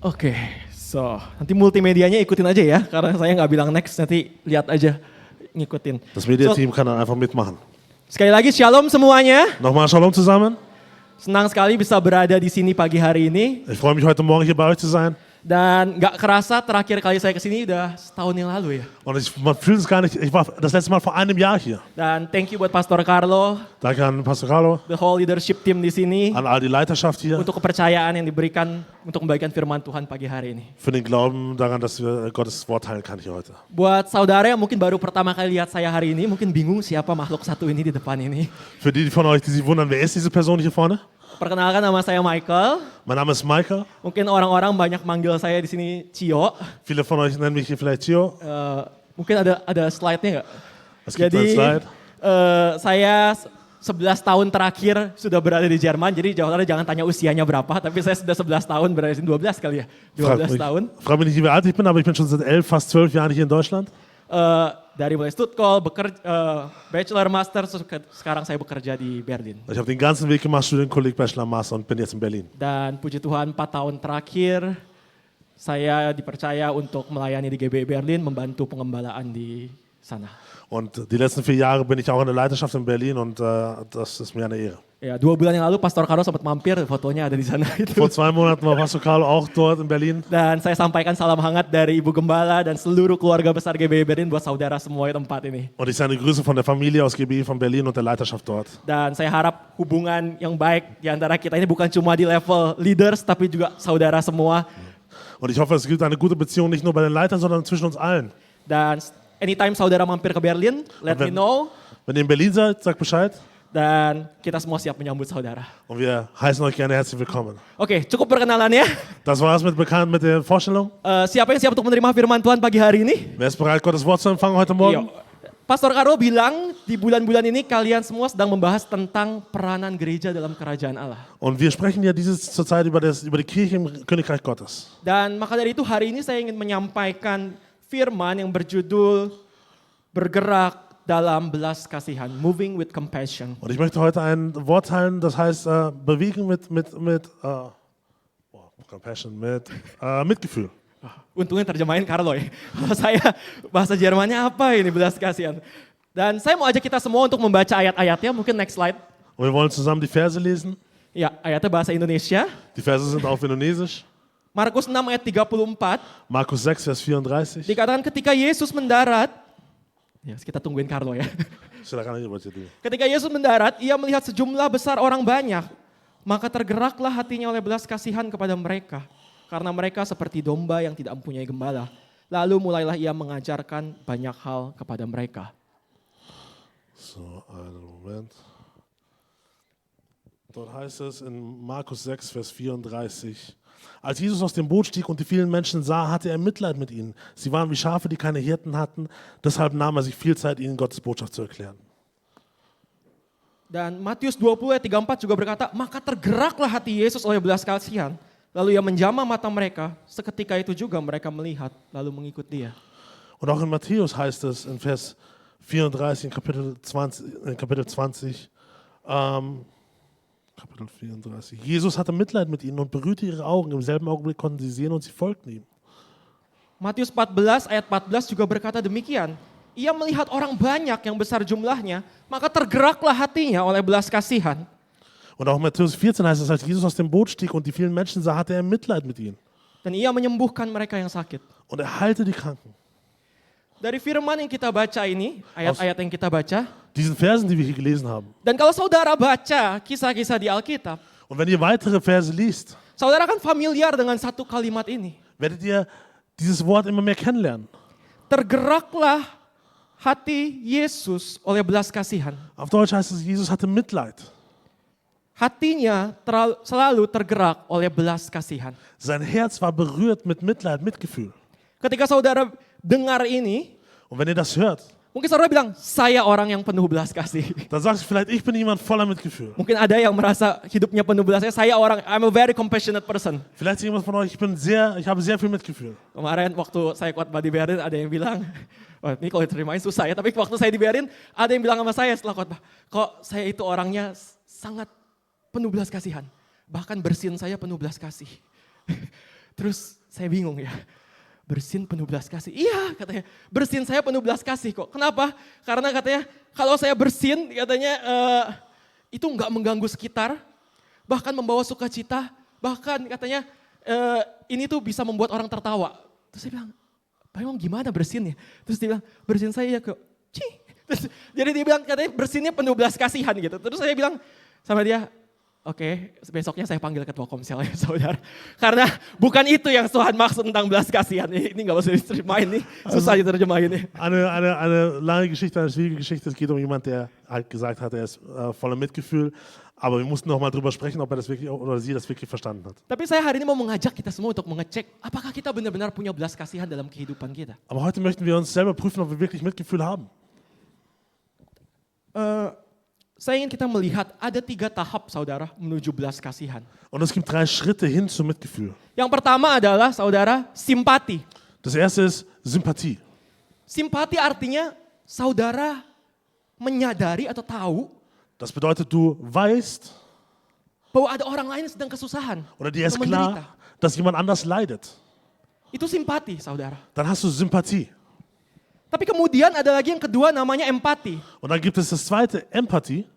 Oke, nanti multimedianya ikutin aja ya, karena saya nggak bilang next, nanti lihat aja, ngikutin. Das Mediateam kann dann einfach mitmachen. Sekali lagi shalom semuanya, Nochmal Shalom zusammen. senang sekali bisa berada di sini pagi hari ini. Ich freue mich heute Morgen hier bei euch zu sein. Dan nggak kerasa terakhir kali saya kesini udah setahun yang lalu ya. Und man fühlt es gar nicht, ich war das letzte Mal vor einem Jahr hier. Dan thank you buat Pastor Carlo, Danke an Pastor Carlo, the whole leadership team di sini, an all die Leiterschaft hier, untuk kepercayaan yang diberikan untuk membagikan firman Tuhan pagi hari ini. für den Glauben daran, dass wir Gottes Wort teilen kann hier heute. Buat saudara yang mungkin baru pertama kali lihat saya hari ini, mungkin bingung siapa makhluk satu ini di depan ini. Für die von euch, die sich wundern, wer ist diese Person hier vorne? Perkenalkan, nama saya Michael. Mein Name ist Michael. Mungkin orang-orang banyak manggil saya di sini Cio. Viele von euch nennen mich hier vielleicht Chio. Mungkin ada slide-nya nggak? Es gibt ein Slide. Saya 11 tahun terakhir sudah berada di Jerman, jadi jangan tanya usianya berapa, tapi saya sudah 11 tahun berada di sini, 12 kali ya, 12 tahun. Frag mich nicht, wie alt ich bin, aber ich bin schon seit 11, fast 12 Jahren hier in Deutschland. Dari mulai Stuttgart, Bachelor, Master, sekarang saya bekerja di Berlin. Ich habe den ganzen Weg gemacht, Studienkolleg, Bachelor, Master und bin jetzt in Berlin. Dan puji Tuhan 4 tahun terakhir saya dipercaya untuk melayani di GBI Berlin, membantu pengembalaan di sana. Und die letzten 4 Jahre bin ich auch in der Leiterschaft in Berlin und das ist mir eine Ehre. Ya, 2 bulan yang lalu Pastor Carlo sempat mampir, fotonya ada di sana. Vor 2 Monaten war Pastor Carlo auch dort in Berlin. Dan saya sampaikan salam hangat dari Ibu Gembala dan seluruh keluarga besar GBI Berlin buat saudara semua di tempat ini. Und ich sende Grüße von der Familie aus GBI von Berlin und der Leiterschaft dort. Dan saya harap hubungan yang baik di antara kita ini bukan cuma di level leaders, tapi juga saudara semua. Und ich hoffe, es gibt eine gute Beziehung nicht nur bei den Leitern, sondern zwischen uns allen. Dan anytime saudara mampir ke Berlin, let me know. Wenn ihr in Berlin seid, sagt Bescheid. Dan kita semua siap menyambut saudara. Und wir heißen euch gerne herzlich willkommen. Oke, cukup perkenalannya. Das war's mit der Vorstellung. Siapa yang siap untuk menerima firman Tuhan pagi hari ini? Wer ist bereit, Gottes Wort zu empfangen heute Morgen? Pastor Carlo bilang di bulan-bulan ini kalian semua sedang membahas tentang peranan gereja dalam kerajaan Allah. Und wir sprechen ja zurzeit über die Kirche im Königreich Gottes. Dan maka dari itu hari ini saya ingin menyampaikan firman yang berjudul bergerak dalam belas kasihan, moving with compassion. Und ich möchte heute ein Wort teilen, das heißt bewegen mit compassion, mit Mitgefühl. Untungnya terjemahin Carlo ya. Kalau saya bahasa Jermannya apa ini belas kasihan. Dan saya mau ajak kita semua untuk membaca ayat-ayatnya, mungkin next slide. Und wir wollen zusammen die Verse lesen. Ya, ayatnya bahasa Indonesia. Die Verse sind auf Indonesisch. Markus 6 ayat 34. Markus 6, Vers 34. Dikatakan ketika Yesus mendarat, ya kita tungguin Carlo ya. Silakan aja baca dulu. Ketika Yesus mendarat, ia melihat sejumlah besar orang banyak. Maka tergeraklah hatinya oleh belas kasihan kepada mereka. Karena mereka seperti domba yang tidak mempunyai gembala. Lalu mulailah ia mengajarkan banyak hal kepada mereka. So, einen Moment. Dort heißt es in Markus 6, Vers 34. Als Jesus aus dem Boot stieg und die vielen Menschen sah, hatte er Mitleid mit ihnen. Sie waren wie Schafe, die keine Hirten hatten. Deshalb nahm er sich viel Zeit, ihnen Gottes Botschaft zu erklären. Dan Matius 20 ayat 34 juga berkata, maka tergeraklah hati Yesus oleh belas kasihan. Lalu ia menjamah mata mereka, seketika itu juga mereka melihat, lalu mengikut dia. Und auch in Matthäus heißt es in Vers 34, in Kapitel 20, Kapitel 34. Jesus hatte Mitleid mit ihnen und berührte ihre Augen. Im selben Augenblick konnten sie sehen und sie folgten ihm. Matius 14 ayat 14 juga berkata demikian. Ia melihat orang banyak yang besar jumlahnya, maka tergeraklah hatinya oleh belas kasihan. Und auch in Matthäus 14 heißt es, als Jesus aus dem Boot stieg und die vielen Menschen sah, hatte er Mitleid mit ihnen. Dan ia menyembuhkan mereka yang sakit. Und er heilte die Kranken. Dari firman yang kita baca ini, ayat-ayat yang kita baca, Diesen Versen, die wir hier gelesen haben. dan kalau saudara baca kisah-kisah di Alkitab, Und wenn ihr weitere Verse liest, saudara kan familiar dengan satu kalimat ini. werdet ihr dieses Wort immer mehr kennenlernen. Tergeraklah hati Yesus oleh belas kasihan. Auf Deutsch heißt es, Jesus hatte Mitleid. Hatinya selalu tergerak oleh belas kasihan. Sein Herz war berührt mit Mitleid, Mitgefühl. Ketika saudara dengar ini, Und wenn ihr das hört, mungkin saudara bilang, saya orang yang penuh belas kasih. dann sagst du vielleicht, ich bin jemand voller Mitgefühl. Mungkin ada yang merasa hidupnya penuh belas kasih. I'm a very compassionate person. Vielleicht ist jemand von euch, ich habe sehr viel Mitgefühl. Kemarin waktu saya khotbah di Berin, ada yang bilang, wah ini kalau diterimain susah ya, tapi waktu saya di Berin, ada yang bilang sama saya setelah khotbah, kok saya itu orangnya sangat penuh belas kasihan. Bahkan bersin saya penuh belas kasih. Terus saya bingung ya, bersin penuh belas kasih. Iya katanya, bersin saya penuh belas kasih kok. Kenapa? Karena katanya kalau saya bersin katanya itu nggak mengganggu sekitar, bahkan membawa sukacita, bahkan katanya ini tuh bisa membuat orang tertawa. Terus saya bilang, Pak Imam gimana bersinnya? Terus dia bilang, bersin saya ya kok. Jadi dia bilang katanya bersinnya penuh belas kasihan gitu. Terus saya bilang sama dia, oke, besoknya saya panggil ketua komsel ya saudara. Karena bukan itu yang Tuhan maksud tentang belas kasihan. Ini nggak usah diterjemahin nih, susah diterjemahin nih. Eine lange Geschichte, eine schwierige Geschichte. Es geht um jemand, der halt gesagt hat, er ist voller Mitgefühl. Aber wir mussten noch mal drüber sprechen, ob er das wirklich oder sie das wirklich verstanden hat. Tapi saya hari ini mau mengajak kita semua untuk mengecek apakah kita benar-benar punya belas kasihan dalam kehidupan kita. Aber heute möchten wir uns selber prüfen, ob wir wirklich Mitgefühl haben. Saya ingin kita melihat ada 3 tahap saudara menuju belas kasihan. Und es gibt 3 Schritte hin zum Mitgefühl. Yang pertama adalah saudara simpati. Das erste ist Sympathie. Simpati artinya saudara menyadari atau tahu Das bedeutet, du weißt bahwa ada orang lain yang sedang kesusahan. oder dir ist atau menderita. klar, dass jemand anders leidet. Itu simpati saudara. Dann hast du Sympathie. Tapi kemudian ada lagi yang kedua namanya empati. Und dann gibt es das zweite, Empathie.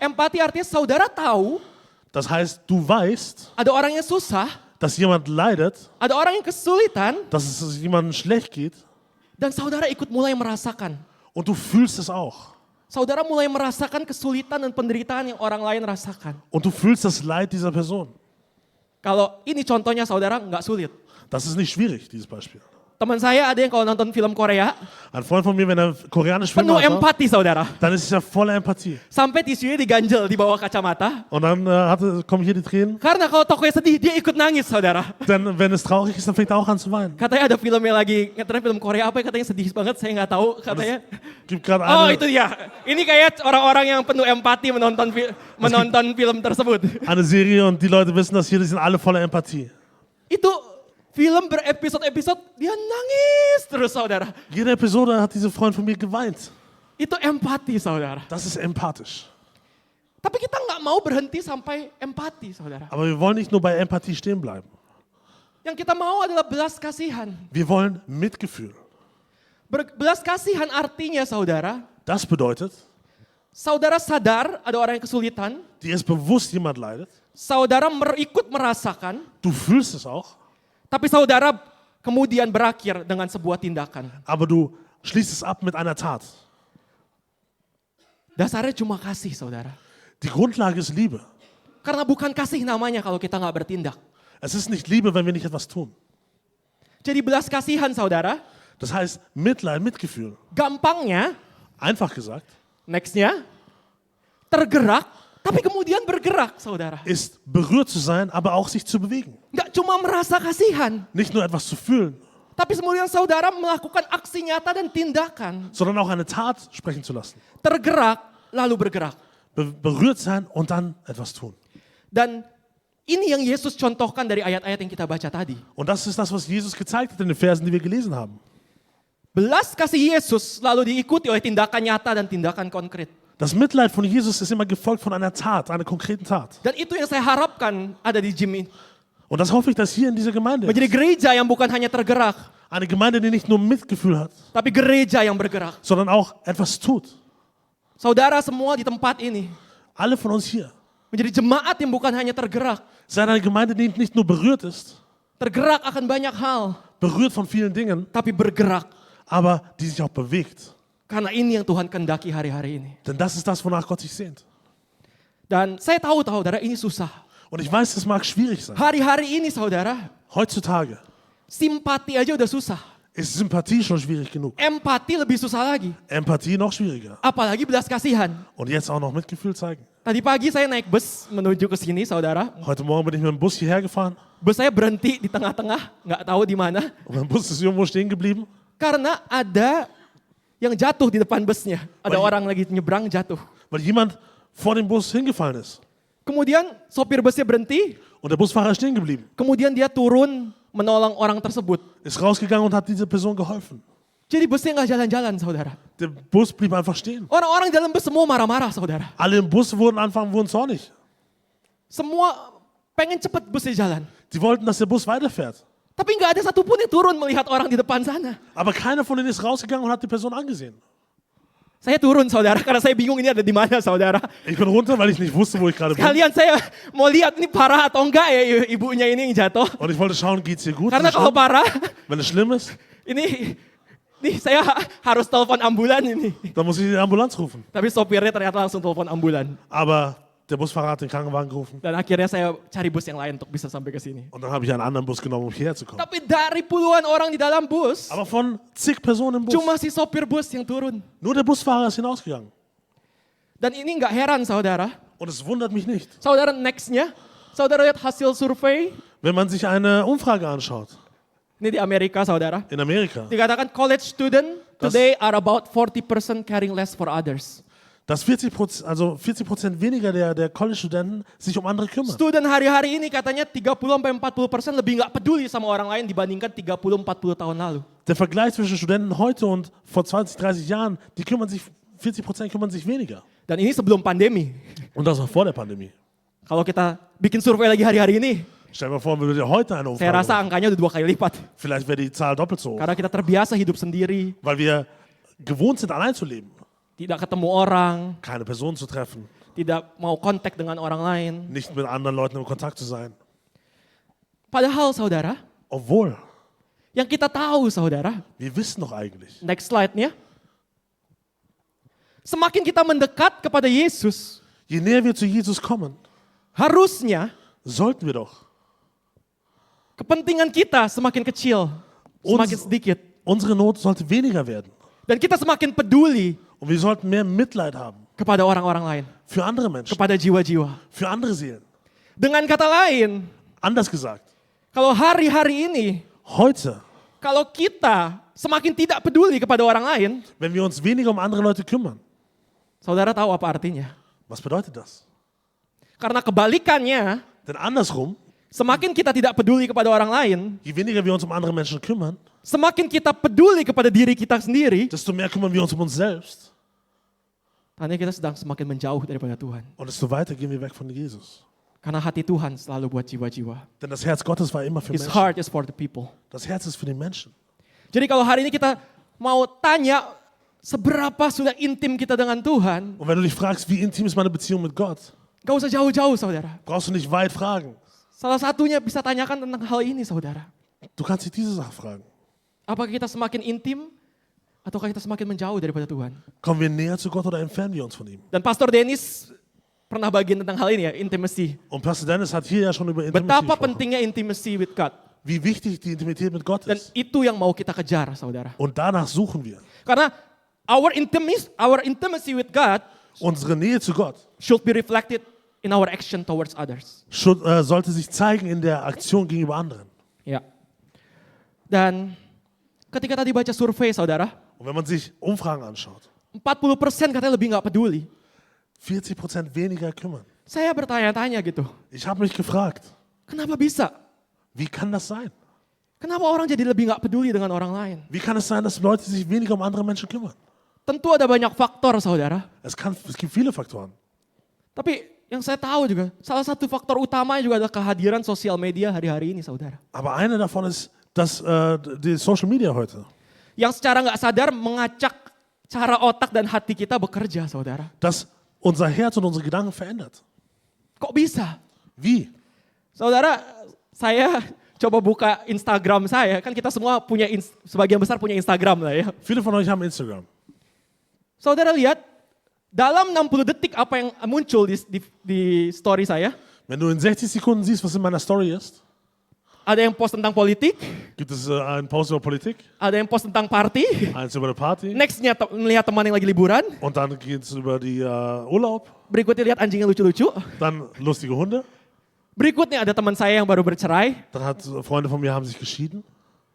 Empati artinya saudara tahu Das heißt, du weißt, ada orang yang susah, dass jemand leidet, ada orang yang kesulitan, dass es jemandem schlecht geht dan saudara ikut mulai merasakan. und du fühlst es auch. Saudara mulai merasakan kesulitan dan penderitaan yang orang lain rasakan. Und du fühlst das Leid dieser Person. Kalau ini contohnya saudara nggak sulit. Das ist nicht schwierig, dieses Beispiel. Teman saya ada yang kalau nonton film Korea, Ein Freund von mir, wenn er koreanisch Film penuh anschaut, empati saudara. dann ist er voller Empathie. Sampai tisunya diganjel di bawah kacamata. Und dann kommen hier die Tränen. Karena kalau tokonya sedih, dia ikut nangis saudara. Denn wenn es traurig ist, dann fängt er auch an zu weinen. Katanya ada filmnya lagi, katanya film Korea apa ya, katanya sedih banget, saya nggak tahu. Katanya, Gibt gerade oh eine, itu dia. Ini kayak orang-orang yang penuh empati menonton film tersebut. eine Serie und die Leute wissen das hier, die sind alle voller Empathie. Itu film berepisode-episode, dia nangis terus saudara. Jede Episode hat dieser Freund von mir geweint. Itu empati saudara. Das ist empathisch. Tapi kita nggak mau berhenti sampai empati saudara. Aber wir wollen nicht nur bei Empathie stehen bleiben. Yang kita mau adalah belas kasihan. Wir wollen Mitgefühl. Belas kasihan artinya saudara, Das bedeutet, saudara sadar ada orang yang kesulitan, dir ist bewusst, jemand leidet. saudara ikut merasakan, Du fühlst es auch, tapi saudara kemudian berakhir dengan sebuah tindakan. aber du schließt es ab mit einer Tat. Dasarnya cuma kasih saudara. Die Grundlage ist Liebe. Karena bukan kasih namanya kalau kita nggak bertindak. Es ist nicht Liebe, wenn wir nicht etwas tun. Jadi belas kasihan saudara, Das heißt, Mitleid, Mitgefühl. gampangnya Einfach gesagt, Nextnya, tergerak, tapi kemudian bergerak, saudara. ist berührt zu sein, aber auch sich zu bewegen. Nggak cuma merasa kasihan, Nicht nur etwas zu fühlen, tapi kemudian saudara melakukan aksi nyata dan tindakan. sondern auch eine Tat sprechen zu lassen. Tergerak, lalu bergerak. Berührt sein und dann etwas tun. Dan ini yang Yesus contohkan dari ayat-ayat yang kita baca tadi. Und das ist das, was Jesus gezeigt hat in den Versen, die wir gelesen haben. Belas kasih Yesus lalu diikuti oleh tindakan nyata dan tindakan konkret. Das Mitleid von Jesus ist immer gefolgt von einer Tat, einer konkreten Tat. Dan itu yang saya harapkan ada di Jim ini. Und das hoffe ich, dass hier in dieser Gemeinde Menjadi ist. gereja yang bukan hanya tergerak, Eine Gemeinde, die nicht nur Mitgefühl hat, tapi gereja yang bergerak. sondern auch etwas tut. Saudara semua di tempat ini Alle von uns hier. menjadi jemaat yang bukan hanya tergerak. Seid eine Gemeinde, die nicht nur berührt ist, Tergerak akan banyak hal, berührt von vielen Dingen, tapi bergerak. aber die sich auch bewegt. Karena ini yang Tuhan kendaki hari-hari ini. Denn das ist das, wonach Gott sich sehnt. Dan saya tahu, saudara, ini susah. Und ich weiß, es mag schwierig sein. Hari-hari ini, saudara, Heutzutage simpati aja udah susah. ist Sympathie schon schwierig genug. Empati lebih susah lagi. Empathie noch schwieriger. Apalagi belas kasihan. Und jetzt auch noch Mitgefühl zeigen. Tadi pagi saya naik bus menuju ke sini, saudara. Heute Morgen bin ich mit dem Bus hierher gefahren Bus saya berhenti di tengah-tengah, nggak tahu di mana. und mein Bus ist irgendwo stehen geblieben, Karena ada yang jatuh di depan busnya. Ada Wah, orang lagi nyebrang jatuh. weil jemand vor dem Bus hingefallen ist. Kemudian sopir busnya berhenti, Und der Busfahrer ist stehen geblieben, kemudian dia turun menolong orang tersebut. ist rausgegangen und hat dieser Person geholfen. Jadi busnya nggak jalan-jalan, saudara. Der Bus blieb einfach stehen. Orang-orang dalam bus semua marah-marah, saudara. Alle im Bus wurden zornig. Semua pengen cepet busnya jalan. Die wollten, dass der Bus weiterfährt. Tapi nggak ada satupun yang turun melihat orang di depan sana. Aber keiner von denen ist rausgegangen und hat die Person angesehen. Saya turun, saudara, karena saya bingung ini ada di mana, saudara. Ich bin runter, weil ich nicht wusste, wo ich gerade bin. Kalian saya mau lihat ini parah atau enggak ya ibunya ini yang jatuh. Und ich wollte schauen, geht's ihr gut? Karena Ist es kalau schlimm? parah, Wenn es schlimm ist, ini saya harus telepon ambulan ini. dann muss ich die Ambulanz rufen. Tapi sopirnya ternyata langsung telepon ambulan. Aber der Busfahrer hat den Krankenwagen gerufen. Dan akhirnya saya cari bus yang lain untuk bisa sampai ke sini. Und dann habe ich einen anderen Bus genommen, um hierher zu kommen. Tapi dari puluhan orang di dalam bus, Aber von zig Personen im Bus. cuma si sopir bus yang turun. Nur der Busfahrer ist hinausgegangen. Dan ini nggak heran, saudara. Und es wundert mich nicht, Saudara, nextnya, saudara lihat hasil survei. wenn man sich eine Umfrage anschaut. Ini di Amerika, saudara. In Amerika. Dikatakan college student today are about 40% caring less for others. Dass 40%, also 40% weniger der College-Studenten sich um andere kümmern. Student hari-hari ini katanya 30-40% lebih nggak peduli sama orang lain dibandingkan 30-40 tahun lalu. Der Vergleich zwischen Studenten heute und vor 20, 30 Jahren, 40% kümmern sich weniger. Dan ini sebelum pandemi. Und das auch vor der Pandemie. Kalau kita bikin survei lagi hari-hari ini, Stell dir mal vor, wir würden heute eine saya rasa Umfrage machen. angkanya udah 2 kali lipat. Vielleicht wäre die Zahl doppelt so hoch. Karena kita terbiasa hidup sendiri, Weil wir gewohnt sind, allein zu leben. tidak ketemu orang, Keine Person zu treffen. tidak mau kontak dengan orang lain. Nicht mit anderen Leuten in Kontakt zu sein. Padahal, saudara, Obwohl, yang kita tahu, saudara, wir wissen doch eigentlich, next slide-nya, semakin kita mendekat kepada Yesus, je näher wir zu Jesus kommen, harusnya sollten wir doch kepentingan kita semakin kecil, semakin sedikit. unsere Not sollte weniger werden. Dan kita semakin peduli Und wir sollten mehr Mitleid haben kepada orang-orang lain, für andere Menschen, kepada jiwa-jiwa. für andere Seelen. Dengan kata lain, Anders gesagt, kalau hari-hari ini, heute, kalau kita semakin tidak peduli kepada orang lain, wenn wir uns weniger um andere Leute kümmern, saudara tahu apa artinya? was bedeutet das? Karena kebalikannya, Denn andersrum, semakin kita tidak peduli kepada orang lain, je weniger wir uns um andere Menschen kümmern, semakin kita peduli kepada diri kita sendiri, desto mehr kümmern wir uns um uns selbst. tandanya kita sedang semakin menjauh daripada Tuhan. Und desto weiter gehen wir weg von Jesus. Karena hati Tuhan selalu buat jiwa-jiwa. Denn das Herz Gottes war immer für His Menschen. heart is for the people. Das Herz ist für die Menschen. Jadi kalau hari ini kita mau tanya seberapa sudah intim kita dengan Tuhan, Und wenn du dich fragst, wie intim ist meine Beziehung mit Gott, gak usah jauh-jauh, saudara. brauchst du nicht weit fragen. Salah satunya bisa tanyakan tentang hal ini, saudara. Du kannst dich diese Sache fragen. Apakah kita semakin intim ataukah kita semakin menjauh daripada Tuhan? Kommen wir näher zu Gott oder entfernen wir uns von ihm? Dan Pastor Dennis pernah bagian tentang hal ini ya, intimacy. Und Pastor Dennis hat hier ja schon über Intimacy Betapa gesprochen. pentingnya intimacy with God. Wie wichtig die Intimität mit Gott Dan ist. itu yang mau kita kejar, saudara. Und danach suchen wir. Karena Our intimacy with God Unsere Nähe zu Gott should be reflected in our action towards others. sollte sich zeigen in der Aktion gegenüber anderen. Ya. Dan ketika tadi baca survei saudara, Und wenn man sich Umfragen anschaut, 40% katanya lebih nggak peduli. 40% weniger kümmern. Saya bertanya-tanya gitu, Ich habe mich gefragt, kenapa bisa? wie kann das sein? Kenapa orang jadi lebih nggak peduli dengan orang lain? Wie kann es sein, dass Leute sich weniger um andere Menschen kümmern? Tentu ada banyak faktor saudara. Es gibt viele Faktoren. Tapi yang saya tahu juga, salah satu faktor utama juga adalah kehadiran sosial media hari-hari ini saudara. Aber einer davon ist die Social Media heute, Yang secara nggak sadar mengacak cara otak dan hati kita bekerja saudara. das unser Herz und unsere Gedanken verändert. Kok bisa? Wie? Saudara, saya coba buka Instagram saya, kan kita semua punya, sebagian besar punya Instagram lah ya. Viele von euch haben Instagram. Saudara lihat, dalam 60 detik apa yang muncul di story saya, Wenn du in 60 Sekunden siehst, was in meiner Story ist, ada yang post tentang politik, gibt es einen Post über Politik, ada yang post tentang party, eins über eine Party nextnya melihat teman yang lagi liburan, und dann geht es über die Urlaub, berikutnya lihat anjing yang lucu-lucu, dann lustige Hunde, berikutnya ada teman saya yang baru bercerai, dann hat Freunde von mir haben sich geschieden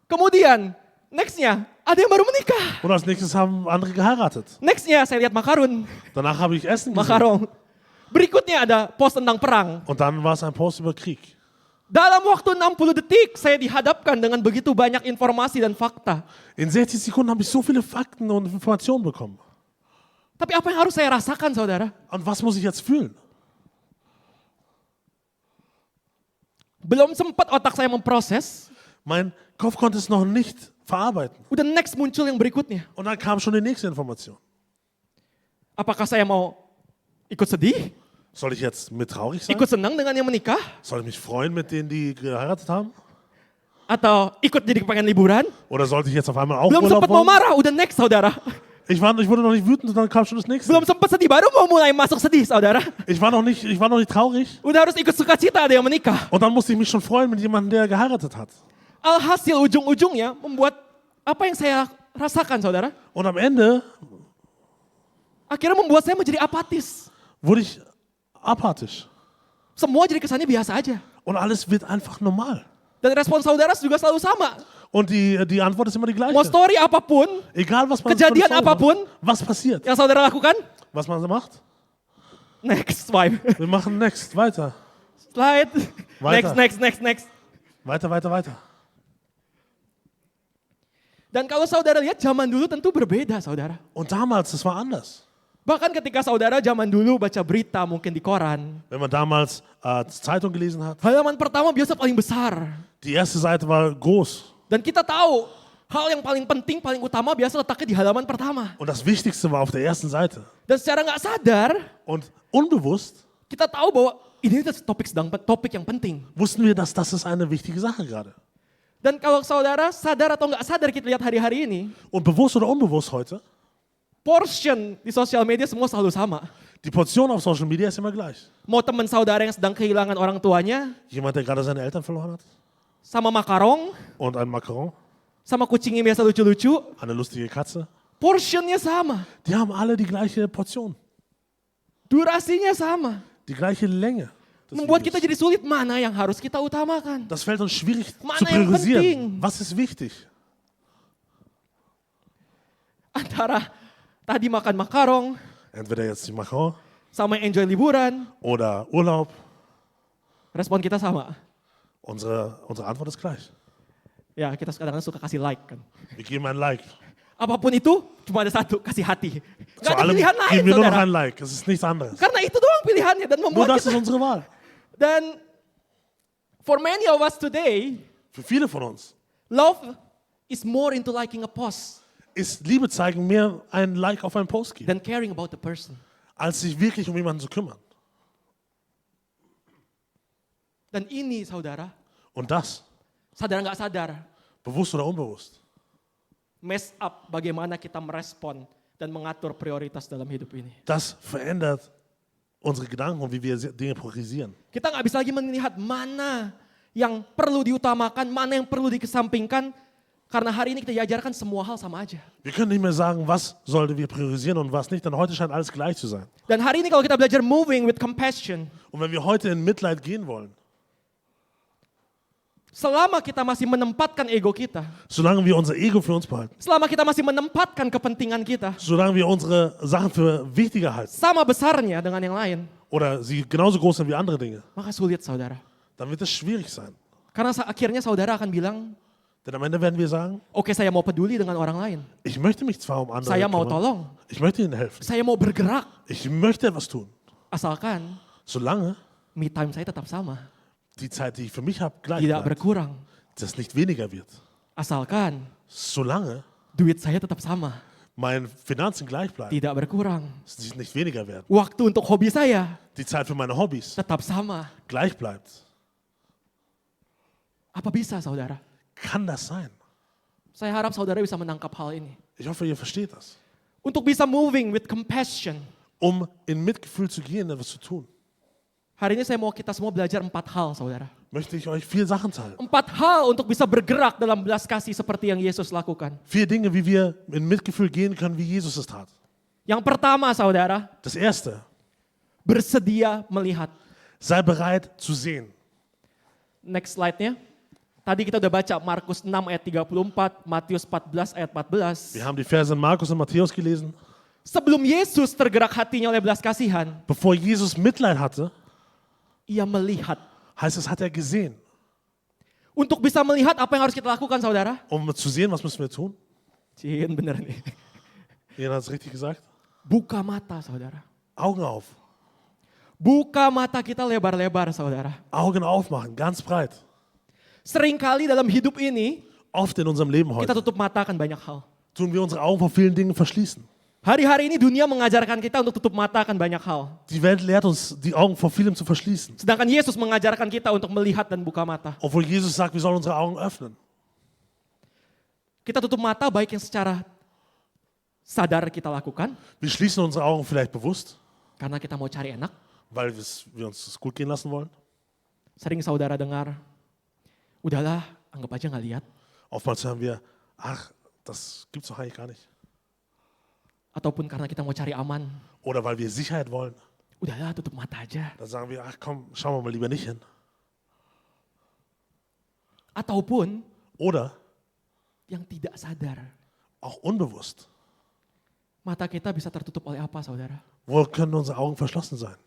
kemudian nextnya ada yang baru menikah, und als nächstes haben andere geheiratet. nextnya saya lihat makarun, Danach habe ich Essen gesehen makarong, berikutnya ada post tentang perang. und dann war es ein Post über Krieg. Dalam waktu 60 detik saya dihadapkan dengan begitu banyak informasi dan fakta. In 60 Sekunden habe ich so viele Fakten und Informationen bekommen. Tapi apa yang harus saya rasakan saudara? Und was muss ich jetzt fühlen? Belum sempat otak saya memproses, Mein Kopf konnte es noch nicht verarbeiten. udah next muncul yang berikutnya. Und dann kam schon die nächste Information. Apakah saya mau ikut sedih? Soll ich jetzt mit traurig sein? Ikut senang dengan yang menikah? Soll ich mich freuen mit denen, die geheiratet haben? Atau ikut jadi pengen liburan? Oder sollte ich jetzt auf einmal auch Belum Urlaub sempat mau wollen? marah, udah next saudara. Ich wurde noch nicht wütend und dann kam schon das nächste. Belum sempat sedih, baru mau mulai masuk sedih saudara. Ich war noch nicht traurig Udah harus ikut sukacita ada yang menikah. und dann musste ich mich schon freuen mit jemandem, der geheiratet hat. Alhasil ujung-ujungnya membuat apa yang saya rasakan saudara? Und am Ende Akhirnya membuat saya menjadi apatis. wurde ich apathisch Semua jadi kesannya biasa aja. und alles wird einfach normal. Dan respon saudara juga selalu sama. Und die Antwort ist immer die gleiche. Mau story apapun, Egal was man Kejadian für eine Story apapun. macht, was passiert, yang saudara lakukan, was man macht, next swipe. wir machen next, weiter, Slide, Weiter. next. weiter. Dan kalau saudara lihat zaman dulu tentu berbeda saudara. Und damals, das war anders. Bahkan ketika saudara zaman dulu baca berita mungkin di koran, Wenn man damals Zeitung gelesen hat, halaman pertama biasa paling besar. die erste Seite war groß. Dan kita tahu hal yang paling penting, paling utama biasa letaknya di halaman pertama. Und das Wichtigste war auf der ersten Seite. Dan secara nggak sadar, Und unbewusst kita tahu bahwa ini topik yang penting. wussten wir, dass das ist eine wichtige Sache gerade. Dan kalau saudara sadar atau nggak sadar kita lihat hari-hari ini, Und bewusst oder unbewusst heute, portion di sosial media semua selalu sama. die Portion auf Social Media ist immer gleich. Mau teman saudara yang sedang kehilangan orang tuanya, Jemand, der gerade seine Eltern verloren hat sama makarong, und ein Macaron, sama kucing yang biasa lucu-lucu, eine lustige Katze, portionnya sama, die haben alle die gleiche Portion, durasinya sama. die gleiche Länge. des Membuat Videos. kita jadi sulit mana yang harus kita utamakan. Das fällt uns schwierig Mana zu yang priorisieren. penting? Was ist wichtig? Antara tadi makan makarong, Entweder jetzt die Macaron sama enjoy liburan, oder Urlaub. respon kita sama. Unsere Antwort ist gleich. Ya kita kadang-kadang suka kasih like kan. Wir geben ein Like. Apapun itu cuma ada satu, kasih hati. Zu Gak ada allem pilihan lain geben wir nur noch saudara. ein Like. Es ist nichts anderes. Karena itu doang pilihannya dan Nur membuat das ist kita. unsere Wahl. Dan for many of us today, Für viele von uns love is more into liking a post ist Liebe zeigen mehr ein Like auf einen Post geben, than caring about the person. als sich wirklich um jemanden zu kümmern. Dan ini saudara, Und das, sadar nggak sadar, bewusst oder unbewusst, mess up bagaimana kita merespon dan mengatur prioritas dalam hidup ini. das verändert unsere Gedanken und wie wir Dinge priorisieren. Kita nggak bisa lagi melihat mana yang perlu diutamakan, mana yang perlu dikesampingkan, Karena hari ini kita diajarkan semua hal sama aja. Wir können nicht mehr sagen, was sollten wir priorisieren und was nicht, denn heute scheint alles gleich zu sein. Dan hari ini kalau kita belajar moving with compassion, Und wenn wir heute in Mitleid gehen wollen, selama kita masih menempatkan ego kita, solange wir unser Ego für uns behalten, selama kita masih menempatkan kepentingan kita solange wir unsere Sachen für wichtiger halten sama besarnya dengan yang lain, oder sie genauso groß sind wie andere Dinge, maka sulit saudara. dann wird es schwierig sein. Karena akhirnya saudara akan bilang, Denn am Ende werden wir sagen, oke, saya mau peduli dengan orang lain. ich möchte mich zwar um andere Saya mau kümmern, tolong. ich möchte ihnen helfen, Saya mau bergerak. ich möchte etwas tun, Asalkan solange me time saya tetap sama. die Zeit, die ich für mich habe, gleich Tidak bleibt, berkurang. dass es nicht weniger wird. Asalkan Solange duit saya tetap sama. meine Finanzen gleich bleiben, Tidak berkurang. dass sie nicht weniger werden. Waktu untuk hobi saya Die Zeit für meine Hobbys tetap sama. gleich bleibt. Apa bisa saudara? Kann das sein? Saya harap saudara bisa menangkap hal ini. Ich hoffe, ihr versteht das. Untuk bisa moving with compassion. Um in Mitgefühl zu gehen, etwas zu tun, Hari ini saya mau kita semua belajar 4 hal saudara. möchte ich euch 4 Sachen teilen. 4 hal untuk bisa bergerak dalam belas kasih seperti yang Yesus lakukan. 4 Dinge, wie wir in Mitgefühl gehen können, wie Jesus es tat. Yang pertama saudara, Das erste, bersedia melihat. sei bereit zu sehen. Next slide-nya. Tadi kita udah baca Markus 6 ayat 34, Matius 14 ayat 14. Wir haben die Verse in Markus und Matthäus gelesen. Sebelum Yesus tergerak hatinya oleh belas kasihan, Bevor Jesus Mitleid hatte, ia melihat. heißt es, hat er gesehen. Untuk bisa melihat apa yang harus kita lakukan saudara? Um zu sehen, was müssen wir tun? Cien bener nih. Jeder hat es richtig gesagt. Buka mata saudara. Augen auf. Buka mata kita lebar-lebar saudara. Augen aufmachen, ganz breit. Seringkali dalam hidup ini, Oft in unserem Leben kita heute tutup mata akan banyak hal. tun wir unsere Augen vor vielen Dingen verschließen. Hari-hari ini dunia mengajarkan kita untuk tutup mata akan banyak hal. Die Welt lehrt uns, die Augen vor vielem zu verschließen. Sedangkan Yesus mengajarkan kita untuk melihat dan buka mata. Obwohl Jesus sagt, wir sollen unsere Augen öffnen. Kita tutup mata baik yang secara sadar kita lakukan, Wir schließen unsere Augen vielleicht bewusst, karena kita mau cari enak. weil wir uns es gut gehen lassen wollen. Sering saudara dengar, udahlah anggap aja nggak lihat. Oftmals hören wir, ach, das gibt's doch eigentlich gar nicht. Ataupun karena kita mau cari aman, Oder weil wir Sicherheit wollen, udahlah tutup mata aja. dann sagen wir, ach komm, schauen wir mal lieber nicht hin. Ataupun Oder yang tidak sadar, auch unbewusst. mata kita bisa tertutup oleh apa saudara? Wo können unsere Augen verschlossen sein?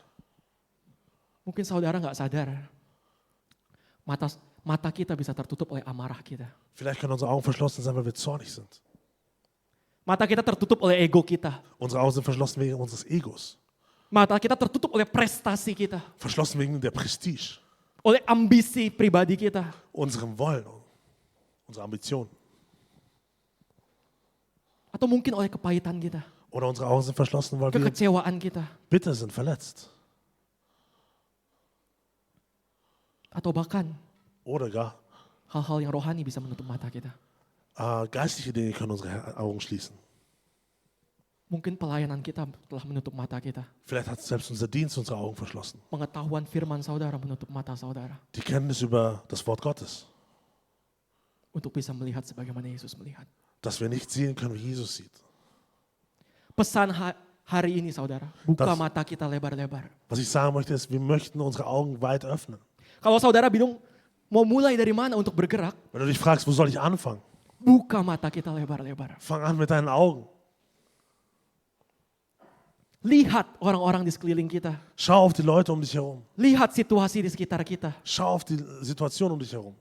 Mungkin saudara nggak sadar, mata kita bisa tertutup oleh amarah kita. Vielleicht können unsere Augen verschlossen sein, weil wir zornig sind. Mata kita tertutup oleh ego kita. Unsere Augen sind verschlossen wegen unseres Egos. Mata kita tertutup oleh prestasi kita. Verschlossen wegen der Prestige, Oleh ambisi pribadi kita. unserem Wollen, unserer Ambition. Atau mungkin oleh kepahitan kita. Oder unsere Augen sind verschlossen, weil wir Kekecewaan kita. bitter sind, verletzt. Atau bahkan Oder gar hal-hal yang rohani bisa menutup mata kita. geistliche Dinge können unsere Augen schließen. Mungkin pelayanan kita telah menutup mata kita. Vielleicht hat selbst unser Dienst unsere Augen verschlossen. Pengetahuan firman saudara menutup mata saudara. Die Kenntnis über das Wort Gottes. Untuk bisa melihat sebagaimana Yesus melihat. Dass wir nicht sehen können, wie Jesus sieht. Pesan hari ini saudara, buka Das- mata kita lebar-lebar. Was ich sagen möchte, ist, wir möchten unsere Augen weit öffnen. Kalau saudara bingung mau mulai dari mana untuk bergerak, Wenn du dich fragst, wo soll ich anfangen? buka mata kita lebar-lebar. Fang an mit deinen Augen. Lihat orang-orang di sekeliling kita. Schau auf die Leute um dich herum. Lihat situasi di sekitar kita. Schau auf die Situation um dich herum.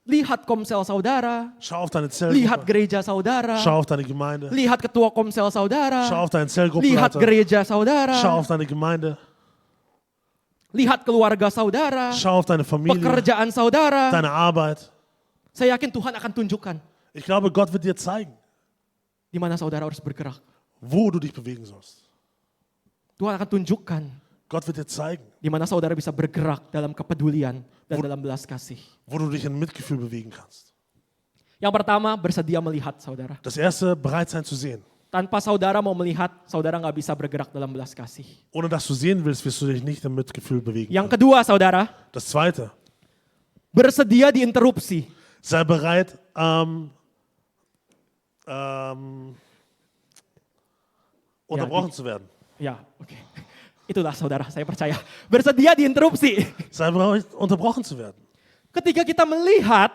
Lihat komsel saudara. Schau auf deine Lihat Zellgruppe. gereja saudara. Schau auf deine Gemeinde. Lihat ketua komsel saudara. Schau auf deinen Lihat Zellgruppenleiter. gereja saudara. Schau auf deine Gemeinde. Lihat keluarga saudara. Schau auf deine Familie, Pekerjaan saudara. deine Arbeit. Saya yakin Tuhan akan tunjukkan Ich glaube, Gott wird dir zeigen, di mana saudara harus bergerak. wo du dich bewegen sollst. Tuhan akan tunjukkan Gott wird dir zeigen, di mana saudara bisa bergerak dalam kepedulian dan dalam belas kasih. wo du dich in Mitgefühl bewegen kannst. Yang pertama, bersedia melihat saudara. Das erste, bereit sein zu sehen. Tanpa saudara mau melihat, saudara nggak bisa bergerak dalam belas kasih. Ohne dass du sehen willst, wirst du dich nicht im Mitgefühl bewegen Yang können. kedua saudara, Das zweite, bersedia diinterupsi. Sei bereit, unterbrochen zu werden. Ya, oke. Itulah saudara, saya percaya. Bersedia diinterupsi. Sei bereit, unterbrochen zu werden. Ketika kita melihat,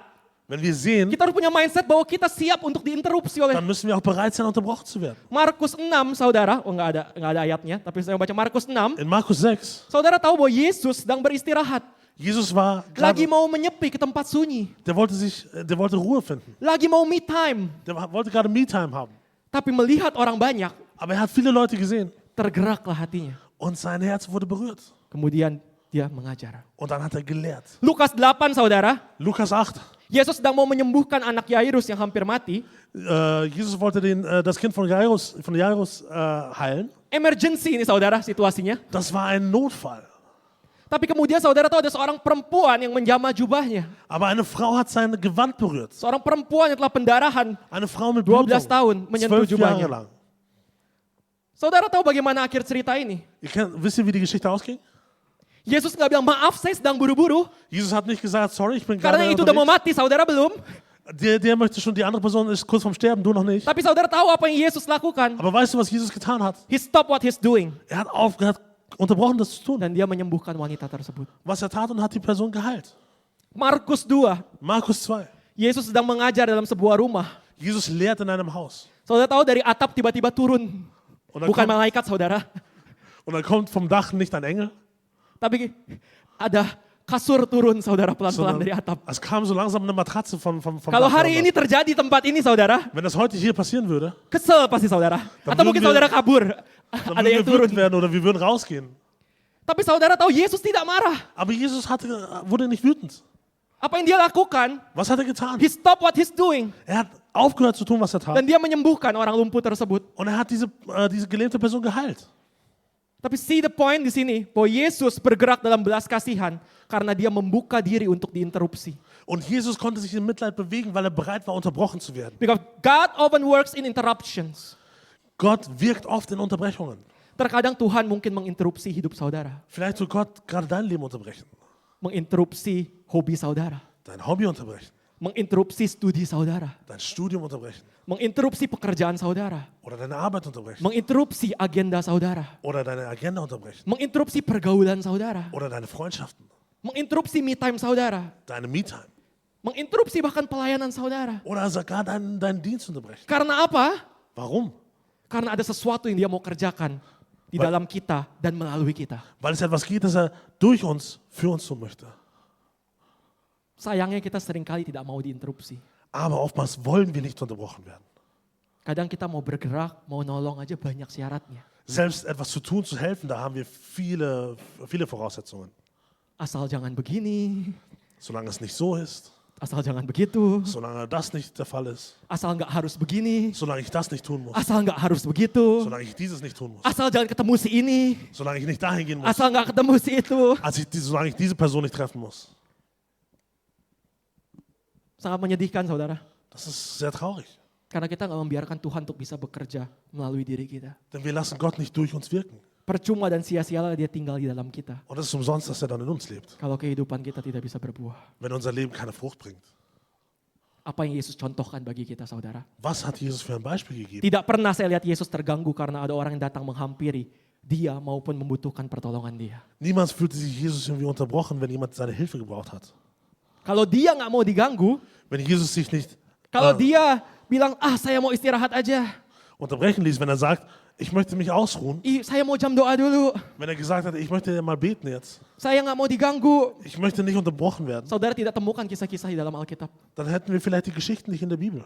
Wenn wir sehen, kita harus punya mindset bahwa kita siap untuk diinterupsi oleh dann müssen wir auch bereit sein, unterbrochen zu werden. Markus 6, saudara. Oh, nggak ada ayatnya, tapi saya baca Markus 6. In Markus 6, Saudara tahu bahwa Yesus sedang beristirahat. Jesus war Lagi gerade, mau menyepi ke tempat sunyi. der wollte Ruhe finden. Lagi mau me time. Der wollte gerade Me-Time haben. Tapi melihat orang banyak, Aber er hat viele Leute gesehen tergeraklah hatinya. und sein Herz wurde berührt. Kemudian dia mengajar. Und dann hat er gelehrt. Lukas 8, saudara. Lukas 8. Yesus sedang mau menyembuhkan anak Yairus yang hampir mati. Jesus wollte das Kind von Jairus heilen. Emergency ini saudara situasinya. Das war ein Notfall. Tapi kemudian saudara tahu ada seorang perempuan yang menjamah jubahnya. Aber eine Frau hat sein Gewand berührt. Seorang perempuan yang telah pendarahan Eine Frau mit 12 Blutung. tahun menyentuh 12 Jahre jubahnya. lang. Saudara tahu bagaimana akhir cerita ini? Wisst ihr, wie die Geschichte ausging? Yesus nggak bilang maaf saya sedang buru-buru. Jesus hat nicht gesagt, sorry, ich bin Karena gerade itu udah mau unterwegs. mati, saudara belum. Der möchte schon, die andere Person ist kurz vorm Sterben, du noch nicht. Tapi saudara tahu apa yang Yesus lakukan? Aber weißt du, was Jesus getan hat? He stopped what he's doing. Er hat aufgehört, unterbrochen, das zu tun. Dan dia menyembuhkan wanita tersebut. Was er tat und hat die Person geheilt. Markus 2. Markus 2. Yesus sedang mengajar dalam sebuah rumah. Jesus lehrt in einem Haus. Saudara tahu dari atap tiba-tiba turun. Und dann, Bukan kommt, malaikat saudara. und dann kommt vom Dach nicht ein Engel, Tapi ada kasur turun saudara pelan-pelan dari sondern atap. es kam so langsam eine Matratze vom Kalau Dach hari ini herunter. terjadi tempat ini saudara, Wenn das heute hier passieren würde, kesel pasti saudara. Dann Atau mungkin würden wir- saudara kabur. dann Ada yang würden wir turun. wütend werden oder wir würden rausgehen. Tapi saudara tahu Yesus tidak marah. Aber Jesus wurde nicht wütend. Apa yang dia lakukan? Was hat er getan? He stopped what he's doing. Er hat aufgehört zu tun, was er tat. Dan dia menyembuhkan orang lumpuh tersebut. Und er hat diese gelähmte Person geheilt. Tapi see the point di sini, bahwa Yesus bergerak dalam belas kasihan karena dia membuka diri untuk diinterupsi. Und Jesus konnte sich in Mitleid bewegen, weil er bereit war, unterbrochen zu werden. Because God often works in interruptions. Gott wirkt oft in Unterbrechungen. Terkadang Tuhan mungkin menginterupsi hidup saudara, Vielleicht tut Gott gerade dein Leben unterbrechen, menginterupsi hobi saudara, dein Hobby unterbrechen, menginterupsi studi saudara, dein Studium unterbrechen menginterupsi pekerjaan saudara, oder deine Arbeit unterbrechen menginterupsi agenda saudara, oder deine Agenda unterbrechen menginterupsi pergaulan saudara, oder deine Freundschaften, menginterupsi me time saudara, deine Me-Time menginterupsi bahkan pelayanan saudara. oder sogar deinen Dienst unterbrechen. Karena apa? Warum? Karena ada sesuatu yang dia mau kerjakan di Wa- dalam kita dan melalui kita. Weil es etwas geht, das er durch uns, für uns tun möchte. Sayangnya kita seringkali tidak mau diinterupsi. Aber oftmals wollen wir nicht unterbrochen werden. Kadang kita mau bergerak, mau nolong aja banyak syaratnya. Selbst etwas zu tun, zu helfen, da haben wir viele Voraussetzungen. Asal jangan begini, Solange es nicht so ist, asal jangan begitu, solange das nicht der Fall ist, asal nggak harus begini, solange ich das nicht tun muss, asal nggak harus begitu, solange ich dieses nicht tun muss, asal jangan ketemu si ini, solange ich nicht dahin gehen muss, asal nggak ketemu si itu. solange ich diese Person nicht treffen muss. Sangat menyedihkan saudara. Das ist sehr traurig, Karena kita nggak membiarkan Tuhan untuk bisa bekerja melalui diri kita. denn wir lassen Gott nicht durch uns wirken. Percuma dan sia-sialah dia tinggal di dalam kita. Und es ist umsonst, dass er dann in uns lebt, Kalau kehidupan kita tidak bisa berbuah. wenn unser Leben keine Frucht bringt. Apa yang Yesus contohkan bagi kita saudara? Was hat Jesus für ein Beispiel gegeben? Tidak pernah saya lihat Yesus terganggu karena ada orang yang datang menghampiri dia maupun membutuhkan pertolongan dia. Niemals fühlte sich Jesus irgendwie unterbrochen, wenn jemand seine Hilfe gebraucht hat. Kalau dia nggak mau diganggu, Wenn Jesus sich nicht kalau dia bilang, saya mau istirahat aja. unterbrechen ließ, wenn er sagt, ich möchte mich ausruhen, Saya mau jam doa dulu. wenn er gesagt hat, ich möchte mal beten jetzt, Saya nggak mau diganggu. ich möchte nicht unterbrochen werden, Saudara tidak temukan kisah-kisah di dalam Alkitab. dann hätten wir vielleicht die Geschichten nicht in der Bibel.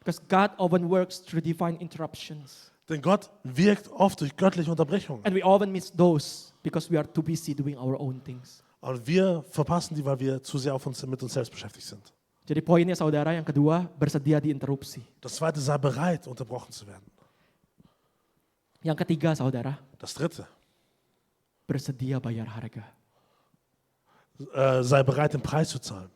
Because God often works through divine interruptions. Denn Gott wirkt oft durch göttliche Unterbrechungen. And we often miss those because we are too busy doing our own things. Und wir verpassen die, weil wir zu sehr mit uns selbst beschäftigt sind. Jadi poinnya saudara yang kedua, bersedia diinterupsi. Das zweite, sei bereit, unterbrochen zu werden. Yang ketiga saudara, Das dritte, bersedia bayar harga. sei bereit, den Preis zu zahlen.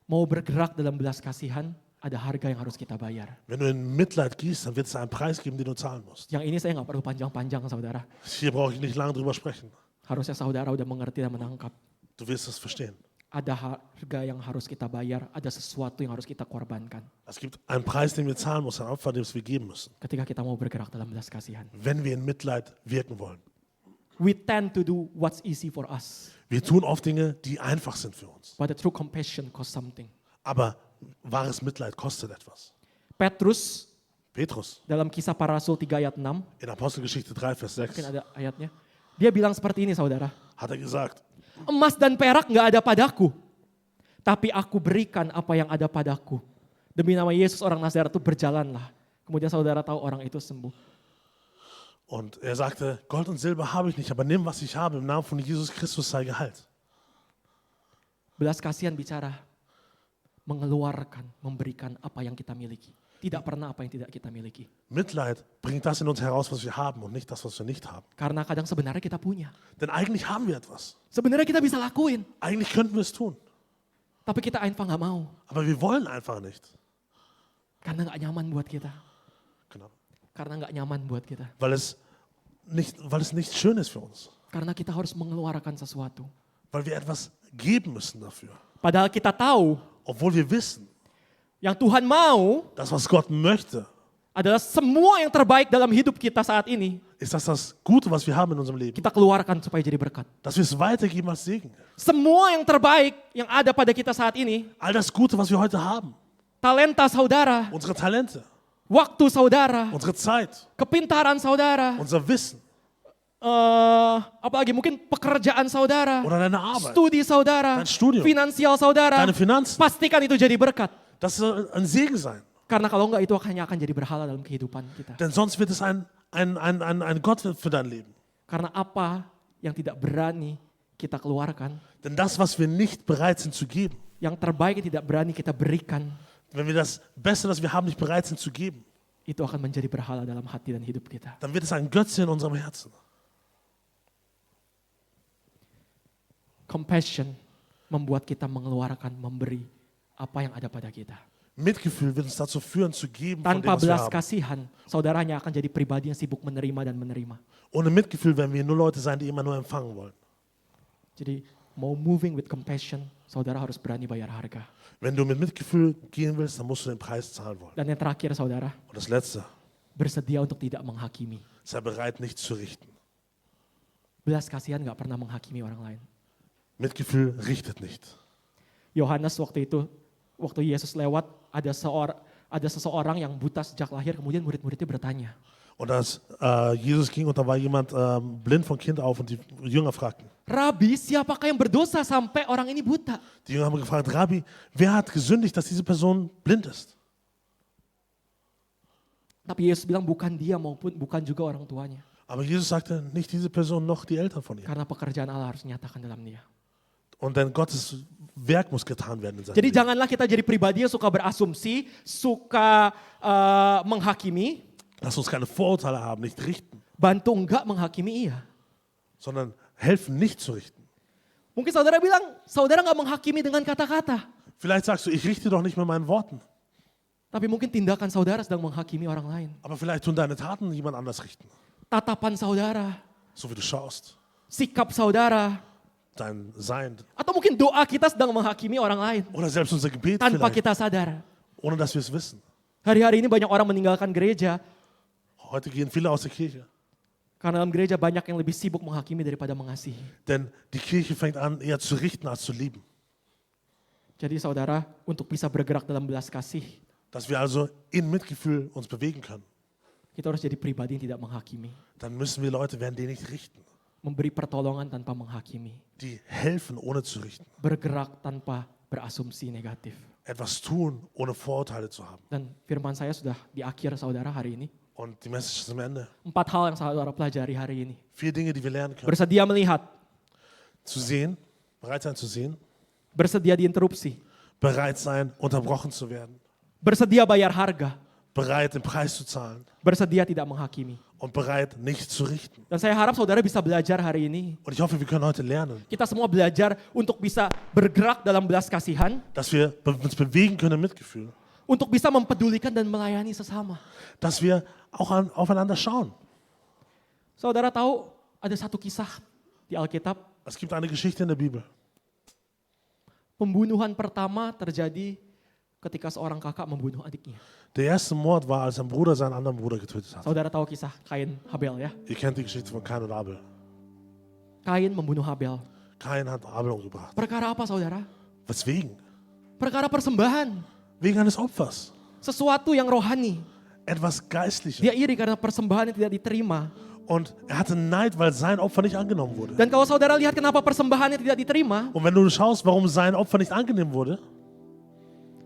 Mau bergerak dalam belas kasihan, ada harga yang harus kita bayar. Wenn du in Mitleid gehst, dann wird es einen Preis geben, den du zahlen musst. Yang ini saya nggak perlu panjang-panjang saudara. Hier brauche ich nicht lange drüber sprechen. Harusnya saudara udah mengerti dan menangkap. Du wirst es verstehen. ada harga yang harus kita bayar, ada sesuatu yang harus kita korbankan. Es gibt einen Preis, den wir zahlen müssen, ein Opfer, den wir geben müssen, Ketika kita mau bergerak dalam belas kasihan. wenn wir in Mitleid wirken wollen. We tend to do what's easy for us. Wir tun oft Dinge, die einfach sind für uns. But the true compassion costs something. Aber wahres Mitleid kostet etwas. Petrus Petrus dalam kisah para rasul 3 ayat 6, in Apostelgeschichte 3, Vers 6 mungkin ada ayatnya. Dia bilang seperti ini saudara. hat er gesagt, Emas dan perak gak ada padaku. Tapi aku berikan apa yang ada padaku. Demi nama Yesus orang Nazaret itu berjalanlah. Kemudian saudara tahu orang itu sembuh. und er sagte, Gold und Silber habe ich nicht, aber nimm, was ich habe, im Namen von Jesus Christus sei geheilt. Belas kasihan bicara mengeluarkan, memberikan apa yang kita miliki. Tidak pernah apa yang tidak kita miliki. Mitleid bringt das in uns heraus, was wir haben und nicht das, was wir nicht haben. Karena kadang sebenarnya kita punya. Denn eigentlich haben wir etwas. Sebenarnya kita bisa lakuin. Eigentlich könnten wir es tun. Tapi kita einfach gak mau. Aber wir wollen einfach nicht. Karena gak nyaman buat kita. Genau. Karena gak nyaman buat kita. Weil es nicht schön ist für uns. Karena kita harus mengeluarkan sesuatu. Weil wir etwas geben müssen dafür. Padahal kita tahu Obwohl wir wissen, yang Tuhan mau das, was Gott möchte, adalah semua yang terbaik dalam hidup kita saat ini. ist das Gute, was wir haben in unserem Leben. Kita keluarkan supaya jadi berkat. Dass wir es weitergeben als Segen. Semua yang terbaik yang ada pada kita saat ini. All das Gute, was wir heute haben. Talenta saudara. Unsere Talente, Waktu saudara. unsere Zeit, Kepintaran saudara. unser Wissen Apalagi mungkin pekerjaan saudara. oder deine Arbeit, Studi saudara. Dein Studium. Finansial saudara. deine Finanzen. Pastikan itu jadi berkat. Das soll ein Segen sein. Karena kalau enggak itu hanya akan jadi berhala dalam kehidupan kita. Denn sonst wird es ein Gott für dein Leben. Karena apa yang tidak berani kita keluarkan, Denn das, was wir nicht bereit sind zu geben, yang terbaik yang tidak berani kita berikan, wenn wir das Beste, das wir haben, nicht bereit sind zu geben, itu akan menjadi berhala dalam hati dan hidup kita. dann wird es ein Götze in unserem Herzen. Compassion membuat kita mengeluarkan, memberi apa yang ada pada kita. Mitgefühl wird uns dazu führen, zu geben von dem, Tanpa was wir belas haben. kasihan, saudaranya akan jadi pribadi yang sibuk menerima dan menerima. Ohne Mitgefühl werden wir nur Leute sein, die immer nur empfangen wollen. Jadi mau moving with compassion, saudara harus berani bayar harga. Wenn du mit Mitgefühl gehen willst, dann musst du den Preis zahlen wollen. Dan yang terakhir saudara, Und das Letzte, bersedia untuk tidak menghakimi. sei bereit, nicht zu richten. Belas kasihan gak pernah menghakimi orang lain. Mitgefühl richtet nicht. Yohanes waktu itu, waktu Yesus lewat, ada seseorang yang buta sejak lahir, kemudian murid-muridnya bertanya. Und als Jesus ging und da war jemand blind von Kind auf und die Jünger fragten. Rabi, siapakah yang berdosa sampai orang ini buta? Die Jünger haben gefragt, Rabbi, wer hat gesündigt, dass diese Person blind ist? Tapi Yesus bilang bukan dia maupun bukan juga orang tuanya. Aber Jesus sagte, nicht diese Person noch die Eltern von ihr. Karena pekerjaan Allah harus dinyatakan dalam dia. Und denn Gottes Werk muss getan werden in seinem Jadi Leben. janganlah kita jadi pribadi yang suka berasumsi, suka menghakimi, Lass uns keine Vorurteile haben, nicht richten, bantu enggak menghakimi iya. sondern helfen, nicht zu richten. Mungkin saudara bilang, saudara nggak menghakimi dengan kata-kata. Vielleicht sagst du, ich richte doch nicht mit meinen Worten. Tapi mungkin tindakan saudara sedang menghakimi orang lain. Aber vielleicht tun deine Taten jemand anders richten. Tatapan saudara, So wie du schaust, sikap saudara, dein Sein. atau mungkin doa kita sedang menghakimi orang lain. Oder selbst unser Gebet Tanpa vielleicht, kita sadar. ohne dass wir es wissen. Hari-hari ini banyak orang meninggalkan gereja. Heute gehen viele aus der Kirche. Karena dalam gereja banyak yang lebih sibuk menghakimi daripada mengasihi. Denn die Kirche fängt an, eher zu richten als zu lieben. Jadi saudara, untuk bisa bergerak dalam belas kasih, Dass wir also in Mitgefühl uns bewegen können. kita harus jadi pribadi yang tidak menghakimi. Dann müssen wir Leute werden, die nicht richten. Memberi pertolongan tanpa menghakimi. Die helfen, ohne zu richten. Bergerak tanpa berasumsi negatif. Etwas tun, ohne Vorurteile zu haben. Dan firman saya sudah di akhir saudara hari ini. Und die Message ist am Ende. 4 hal yang saudara pelajari hari ini. 4 Dinge, die wir lernen können. Bersedia melihat, Zu sehen, bereit sein zu sehen. bersedia diinterupsi, Bereit sein, unterbrochen zu werden. bersedia bayar harga, Bereit, den Preis zu zahlen. bersedia tidak menghakimi. Und bereit, nicht zu richten. Dan saya harap saudara bisa belajar hari ini. Und ich hoffe, wir können heute lernen, Kita semua belajar untuk bisa bergerak dalam belas kasihan, dass wir uns bewegen können im Mitgefühl. untuk bisa mempedulikan dan melayani sesama. Dass wir auch aufeinander schauen. Saudara tahu ada satu kisah di Alkitab, Es gibt eine Geschichte in der Bibel. Pembunuhan pertama terjadi ketika seorang kakak membunuh adiknya. Der erste Mord war, als ein Bruder seinen anderen Bruder getötet hat. Saudara tahu kisah Kain Habel ya? Ihr kennt die Geschichte von Kain und Abel. Kain membunuh Habel. Kain hat Abel umgebracht. Perkara apa saudara? Weswegen? Perkara persembahan. Wegen eines Opfers. Sesuatu yang rohani. Etwas Geistliches. Dia iri karena persembahan yang tidak diterima. Und er hatte Neid, weil sein Opfer nicht angenommen wurde. Dan kalau saudara lihat kenapa persembahannya tidak diterima, Und wenn du schaust, warum sein Opfer nicht angenommen wurde,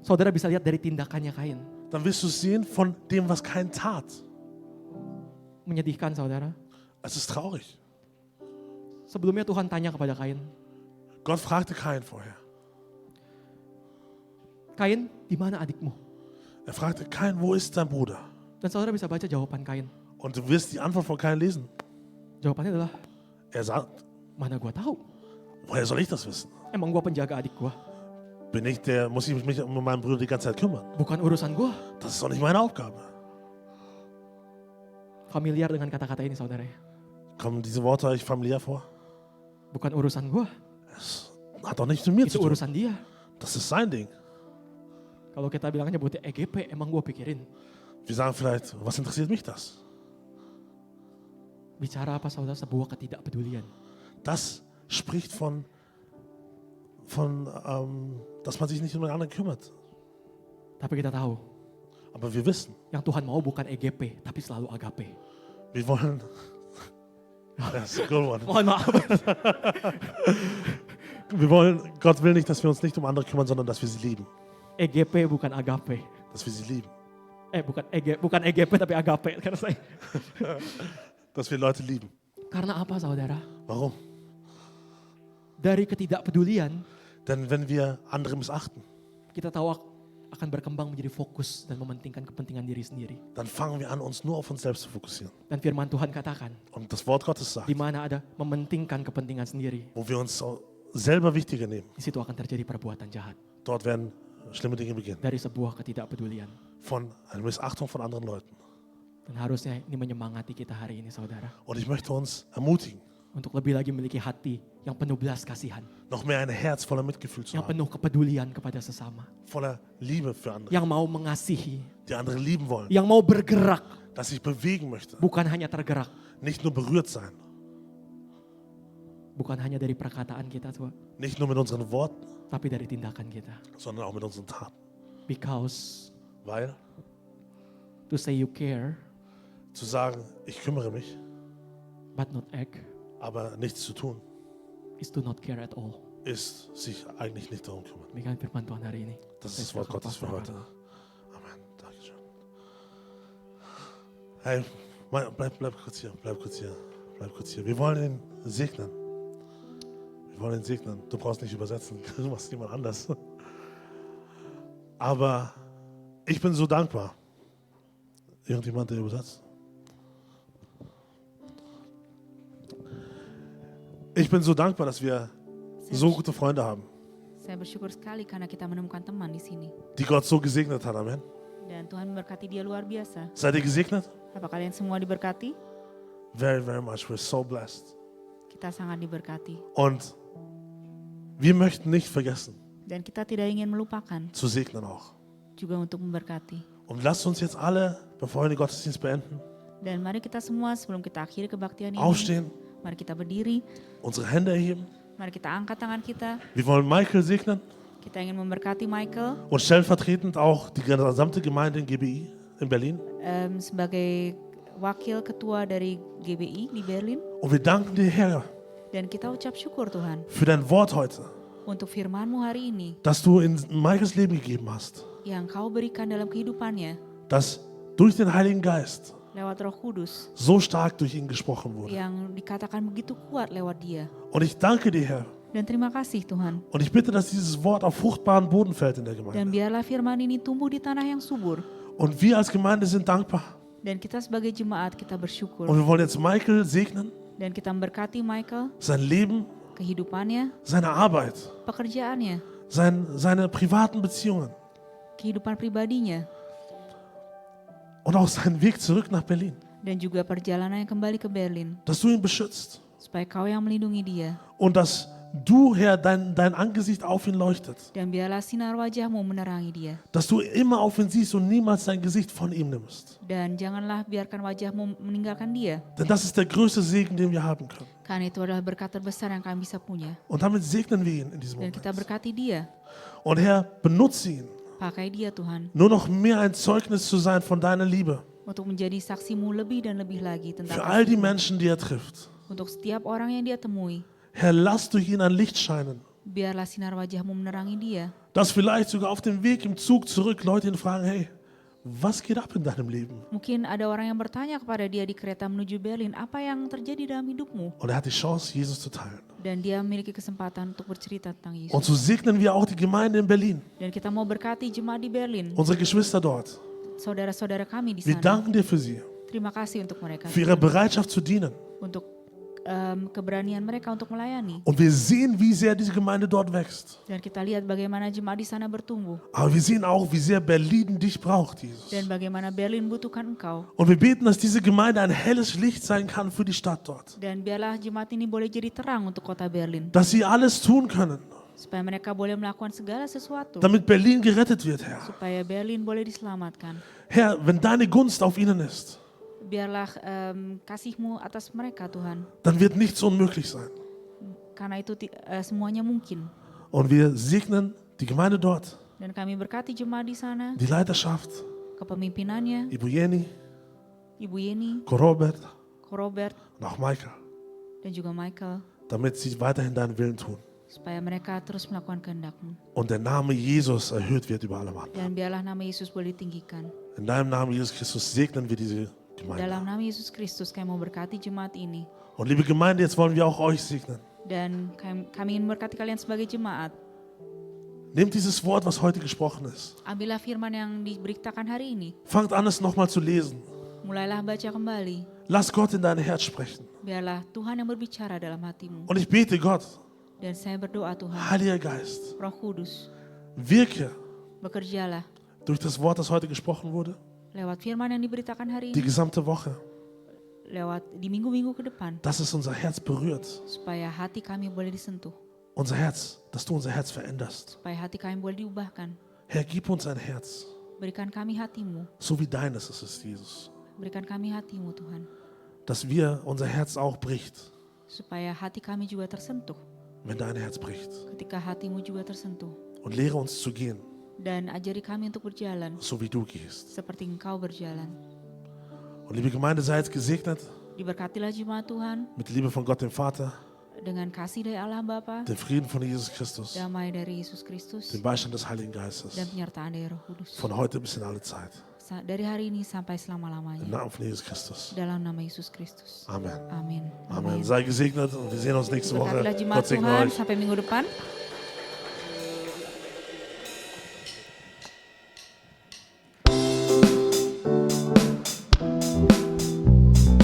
saudara bisa lihat dari tindakannya Kain. dann wirst du sehen von dem, was Kain tat. Menyedihkan saudara. Es ist traurig. Sebelumnya Tuhan tanya kepada Kain, Gott fragte Kain vorher. Kain, di mana adikmu? Er fragte Kain, wo ist dein Bruder? Dan saudara bisa baca jawaban Kain. Und du wirst die Antwort von Kain lesen. Jawabannya adalah, Er sagt, mana gua tahu? woher soll ich das wissen? Emang gua penjaga adik gua? Muss ich mich um meinen Bruder die ganze Zeit kümmern? Bukan urusan gua. Das ist doch nicht meine Aufgabe. Familiar dengan kata-kata ini saudara ya. Kommen diese Worte euch familiär vor? Bukan urusan gua, Es hat doch nichts mit mir itu zu tun. urusan dia. Das ist sein Ding. Kalau kita bilangnya buat EGP, emang gua pikirin. Wir sagen vielleicht, was interessiert mich das? Bicara apa saudara? Sebuah ketidakpedulian. Das spricht dass man sich nicht um den anderen kümmert. Tapi kita tahu, Aber wir wissen, yang Tuhan mau bukan EGP, tapi selalu agape. wir wollen. Das ist ein good one. Mohon maaf. Gott will nicht, dass wir uns nicht um andere kümmern, sondern dass wir sie lieben. EGP bukan agape. Dass wir sie lieben. Bukan EGP tapi agape. Karena saya. Dass wir Leute lieben. Karena apa saudara? Warum? Dari ketidakpedulian, Denn wenn wir andere missachten, kita tahu akan berkembang menjadi fokus dan mementingkan kepentingan diri sendiri. dann fangen wir an, uns nur auf uns selbst zu fokussieren. Dan firman Tuhan katakan, Und das Wort Gottes sagt, di mana ada mementingkan kepentingan sendiri, wo wir uns selber wichtiger nehmen, di situ akan terjadi perbuatan jahat. dort werden schlimme Dinge beginnen. Dari sebuah ketidakpedulian. Von einer Missachtung von anderen Leuten. Dan harusnya ini menyemangati kita hari ini saudara. Und ich möchte uns ermutigen, Untuk lebih lagi memiliki hati yang penuh belas kasihan. noch mehr ein Herz voller Mitgefühl zu Yang haben. penuh kepedulian kepada sesama. Voller Liebe für andere. Yang mau mengasihi. Die andere lieben wollen. Yang mau bergerak. Das sich bewegen möchte. Bukan hanya tergerak. Nicht nur berührt sein. Bukan hanya dari perkataan kita Tuhan. Nicht nur mit unseren Worten, Tapi dari tindakan kita. sondern auch mit unseren Taten. Because Weil to say you care, zu sagen, ich kümmere mich, but not act, aber nichts zu tun, is to not care at all. ist sich eigentlich nicht darum kümmern. Demikian firman Tuhan hari ini. Das Saya ist das Wort silakan Gottes für Pastor heute. berdoa. Amen. Dankeschön. Hey, bleib kurz hier, bleib kurz hier, bleib kurz hier. Wir wollen ihn segnen. Wir wollen ihn segnen. Du brauchst nicht übersetzen, du machst jemand anders. Aber ich bin so dankbar. Irgendjemand, der übersetzt? Ich bin so dankbar, dass wir so gute Freunde haben, Saya bersyukur sekali karena kita menemukan teman di sini. die Gott so gesegnet hat. Amen. Dan Tuhan memberkati dia luar biasa. Seid ihr gesegnet? Apa kalian semua diberkati? Very, very much. We're so blessed. Kita sangat diberkati. Und wir möchten nicht vergessen, Dan kita tidak ingin melupakan zu segnen auch. juga untuk memberkati. Und lasst uns jetzt alle, bevor wir den Gottesdienst beenden, Dan mari kita semua sebelum kita akhiri kebaktian ini, aufstehen, mari kita berdiri, unsere Hände erheben. mari kita angkat tangan kita. Wir wollen Michael segnen Kita ingin memberkati Michael und stellvertretend auch die gesamte Gemeinde in GBI in Berlin. Sebagai wakil ketua dari GBI di Berlin. Und wir danken dir, Herr, Dan kita ucap syukur Tuhan für dein Wort heute, untuk firman-Mu hari ini das du in Michaels Leben gegeben hast, yang Kau berikan dalam kehidupannya das durch den Heiligen Geist lewat Roh Kudus so stark durch ihn gesprochen wurde. yang dikatakan begitu kuat lewat dia. Und ich danke dir, Herr, Dan terima kasih Tuhan. und ich bitte, dass dieses Wort auf fruchtbaren Boden fällt in der Dan Gemeinde. biarlah firman ini tumbuh di tanah yang subur. Und wir als Gemeinde sind dankbar. Dan kita sebagai jemaat kita bersyukur. Und wir wollen jetzt Michael segnen, Dan kita memberkati Michael, sein Leben, kehidupannya, seine Arbeit, pekerjaannya, seine privaten Beziehungen kehidupan pribadinya, und auch seinen Weg zurück nach Berlin. dan juga perjalanannya kembali ke Berlin. Dass du ihn beschützt Supaya Kau yang melindungi dia. und dass du, Herr, dein Angesicht auf ihn leuchtet. Dan biarlah sinar wajahmu menerangi dia. Dass du immer auf ihn siehst und niemals dein Gesicht von ihm nimmst. Dan janganlah biarkan wajahmu meninggalkan dia. Denn das ist der größte Segen, den wir haben können. Karena itu adalah berkat terbesar yang kami bisa punya. Und damit segnen wir ihn in diesem Dan Moment. kita berkati dia. Und Herr, benutze ihn, Pakai dia Tuhan. nur noch mehr ein Zeugnis zu sein von deiner Liebe. Untuk menjadi saksimu lebih dan lebih lagi tentang Für all die kasih-Mu. Menschen, die er trifft. Untuk setiap orang yang dia temui. Herr, lass durch ihn ein Licht scheinen. Biarlah sinar wajahmu menerangi dia. Dass vielleicht sogar auf dem Weg im Zug zurück Leute ihn fragen, hey, was geht ab in deinem Leben? Mungkin ada orang yang bertanya kepada dia di kereta menuju Berlin, apa yang terjadi dalam hidupmu? Und er hat die Chance, Jesus zu teilen. Dan dia memiliki kesempatan untuk bercerita tentang Yesus. Und so segnen wir auch die Gemeinde in Berlin, Dan kita mau berkati jemaat di Berlin, unsere Geschwister dort. saudara-saudara kami di Wir sana. danken dir für sie, Terima kasih untuk mereka, für ihre Bereitschaft zu dienen. untuk keberanian mereka untuk melayani. Und wir sehen, wie sehr diese Gemeinde dort wächst. Dan kita lihat bagaimana jemaat di sana bertumbuh. Aber wir sehen auch, wie sehr Berlin dich braucht, Jesus. Dan bagaimana Berlin butuhkan engkau. Und wir beten, dass diese Gemeinde ein helles Licht sein kann für die Stadt dort. Dan biarlah jemaat ini boleh jadi terang untuk kota Berlin. Dass sie alles tun können, Supaya mereka boleh melakukan segala sesuatu. damit Berlin gerettet wird, Herr. Supaya Berlin boleh diselamatkan. Herr, wenn deine Gunst auf ihnen ist, Biarlah kasih-Mu atas mereka Tuhan. dann wird nichts unmöglich sein. Karena itu semuanya mungkin. Und wir segnen die Gemeinde dort, Dan kami berkati jemaat di sana, die Leiterschaft, kepemimpinannya, Ibu Jenny, Ibu Yeni, Ko Robert Ko Robert, und auch Michael, dan juga Michael. damit sie weiterhin deinen Willen tun. Supaya mereka terus melakukan kehendak-Mu. Und der Name Jesus erhöht wird über alle anderen. Dan biarlah nama Yesus boleh ditinggikan. In deinem Namen, Jesus Christus, segnen wir diese Gemeinde. Dalam nama Yesus Kristus kami mau berkati jemaat ini. Und liebe Gemeinde, jetzt wollen wir auch euch segnen. Dan kami ingin memberkati kalian sebagai jemaat. Nehmt dieses Wort, was heute gesprochen ist. Ambillah firman yang diberitakan hari ini. Fangt an, es nochmal zu lesen. Mulailah baca kembali. Lass Gott in dein Herz sprechen. Biarlah Tuhan yang berbicara dalam hatimu. Und ich bete Gott, Dan saya berdoa Tuhan, Heiliger Geist, Roh Kudus, wirke bekerjalah durch das Wort, das heute gesprochen wurde, lewat firman yang diberitakan hari die ini, gesamte Woche, lewat di minggu-minggu ke depan, dass es unser Herz berührt. supaya hati kami boleh disentuh, Unser Herz, dass du unser Herz veränderst. supaya hati kami boleh diubahkan. Herr, gib uns ein Herz, Berikan kami hatimu, so wie deines es ist, Jesus. berikan kami hatimu Tuhan, Dass wir unser Herz auch bricht, supaya hati kami juga tersentuh, wenn dein Herz bricht. ketika hatimu juga tersentuh. Und lehre uns zu gehen, Dan ajari kami untuk berjalan, so wie du gehst. seperti Engkau berjalan. Und liebe Gemeinde, sei jetzt gesegnet Diberkatilah jemaat Tuhan, mit Liebe von Gott dem Vater, dengan kasih dari Allah Bapa, dem Frieden von Jesus Christus, damai dari Yesus Kristus, dem Beistand des Heiligen Geistes, dan penyertaan dari Roh Kudus. von heute bis in alle Zeit. Dari hari ini sampai Im selama-lamanya. Namen von Jesus Christus. Dalam nama Yesus Kristus. Amen. Amin. Amen. Sei gesegnet und wir sehen uns nächste Woche. Berkatilah jemaat Gott segne Tuhan euch. sampai minggu depan.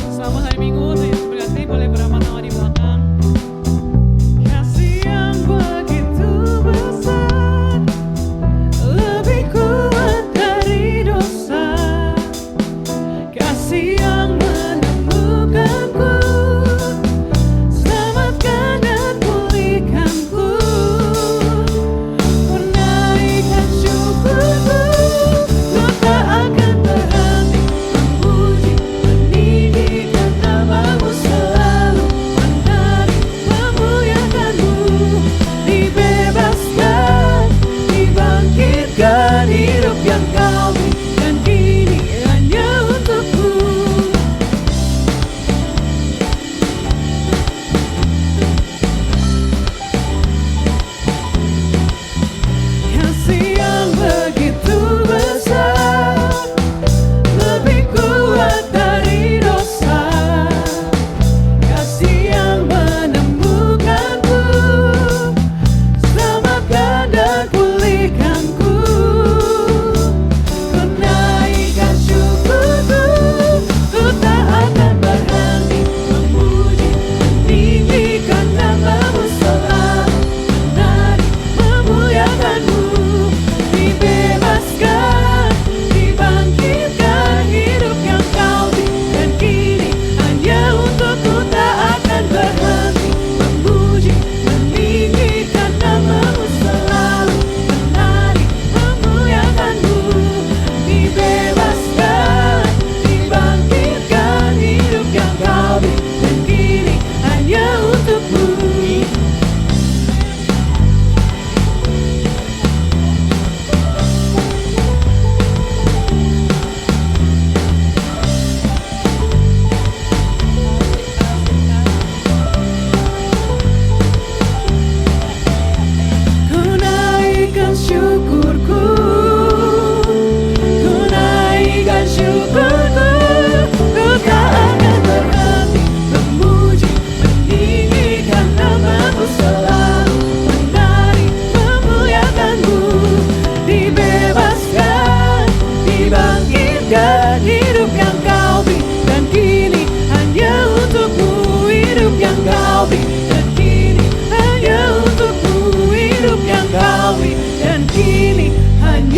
Selamat hari Minggu, Tuhan berkati, boleh beramat tawa di belakang. Kasih yang begitu besar, lebih kuat dari dosa. Kasih yang menemukanku, selamatkan dan pulihkanku.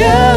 Yeah.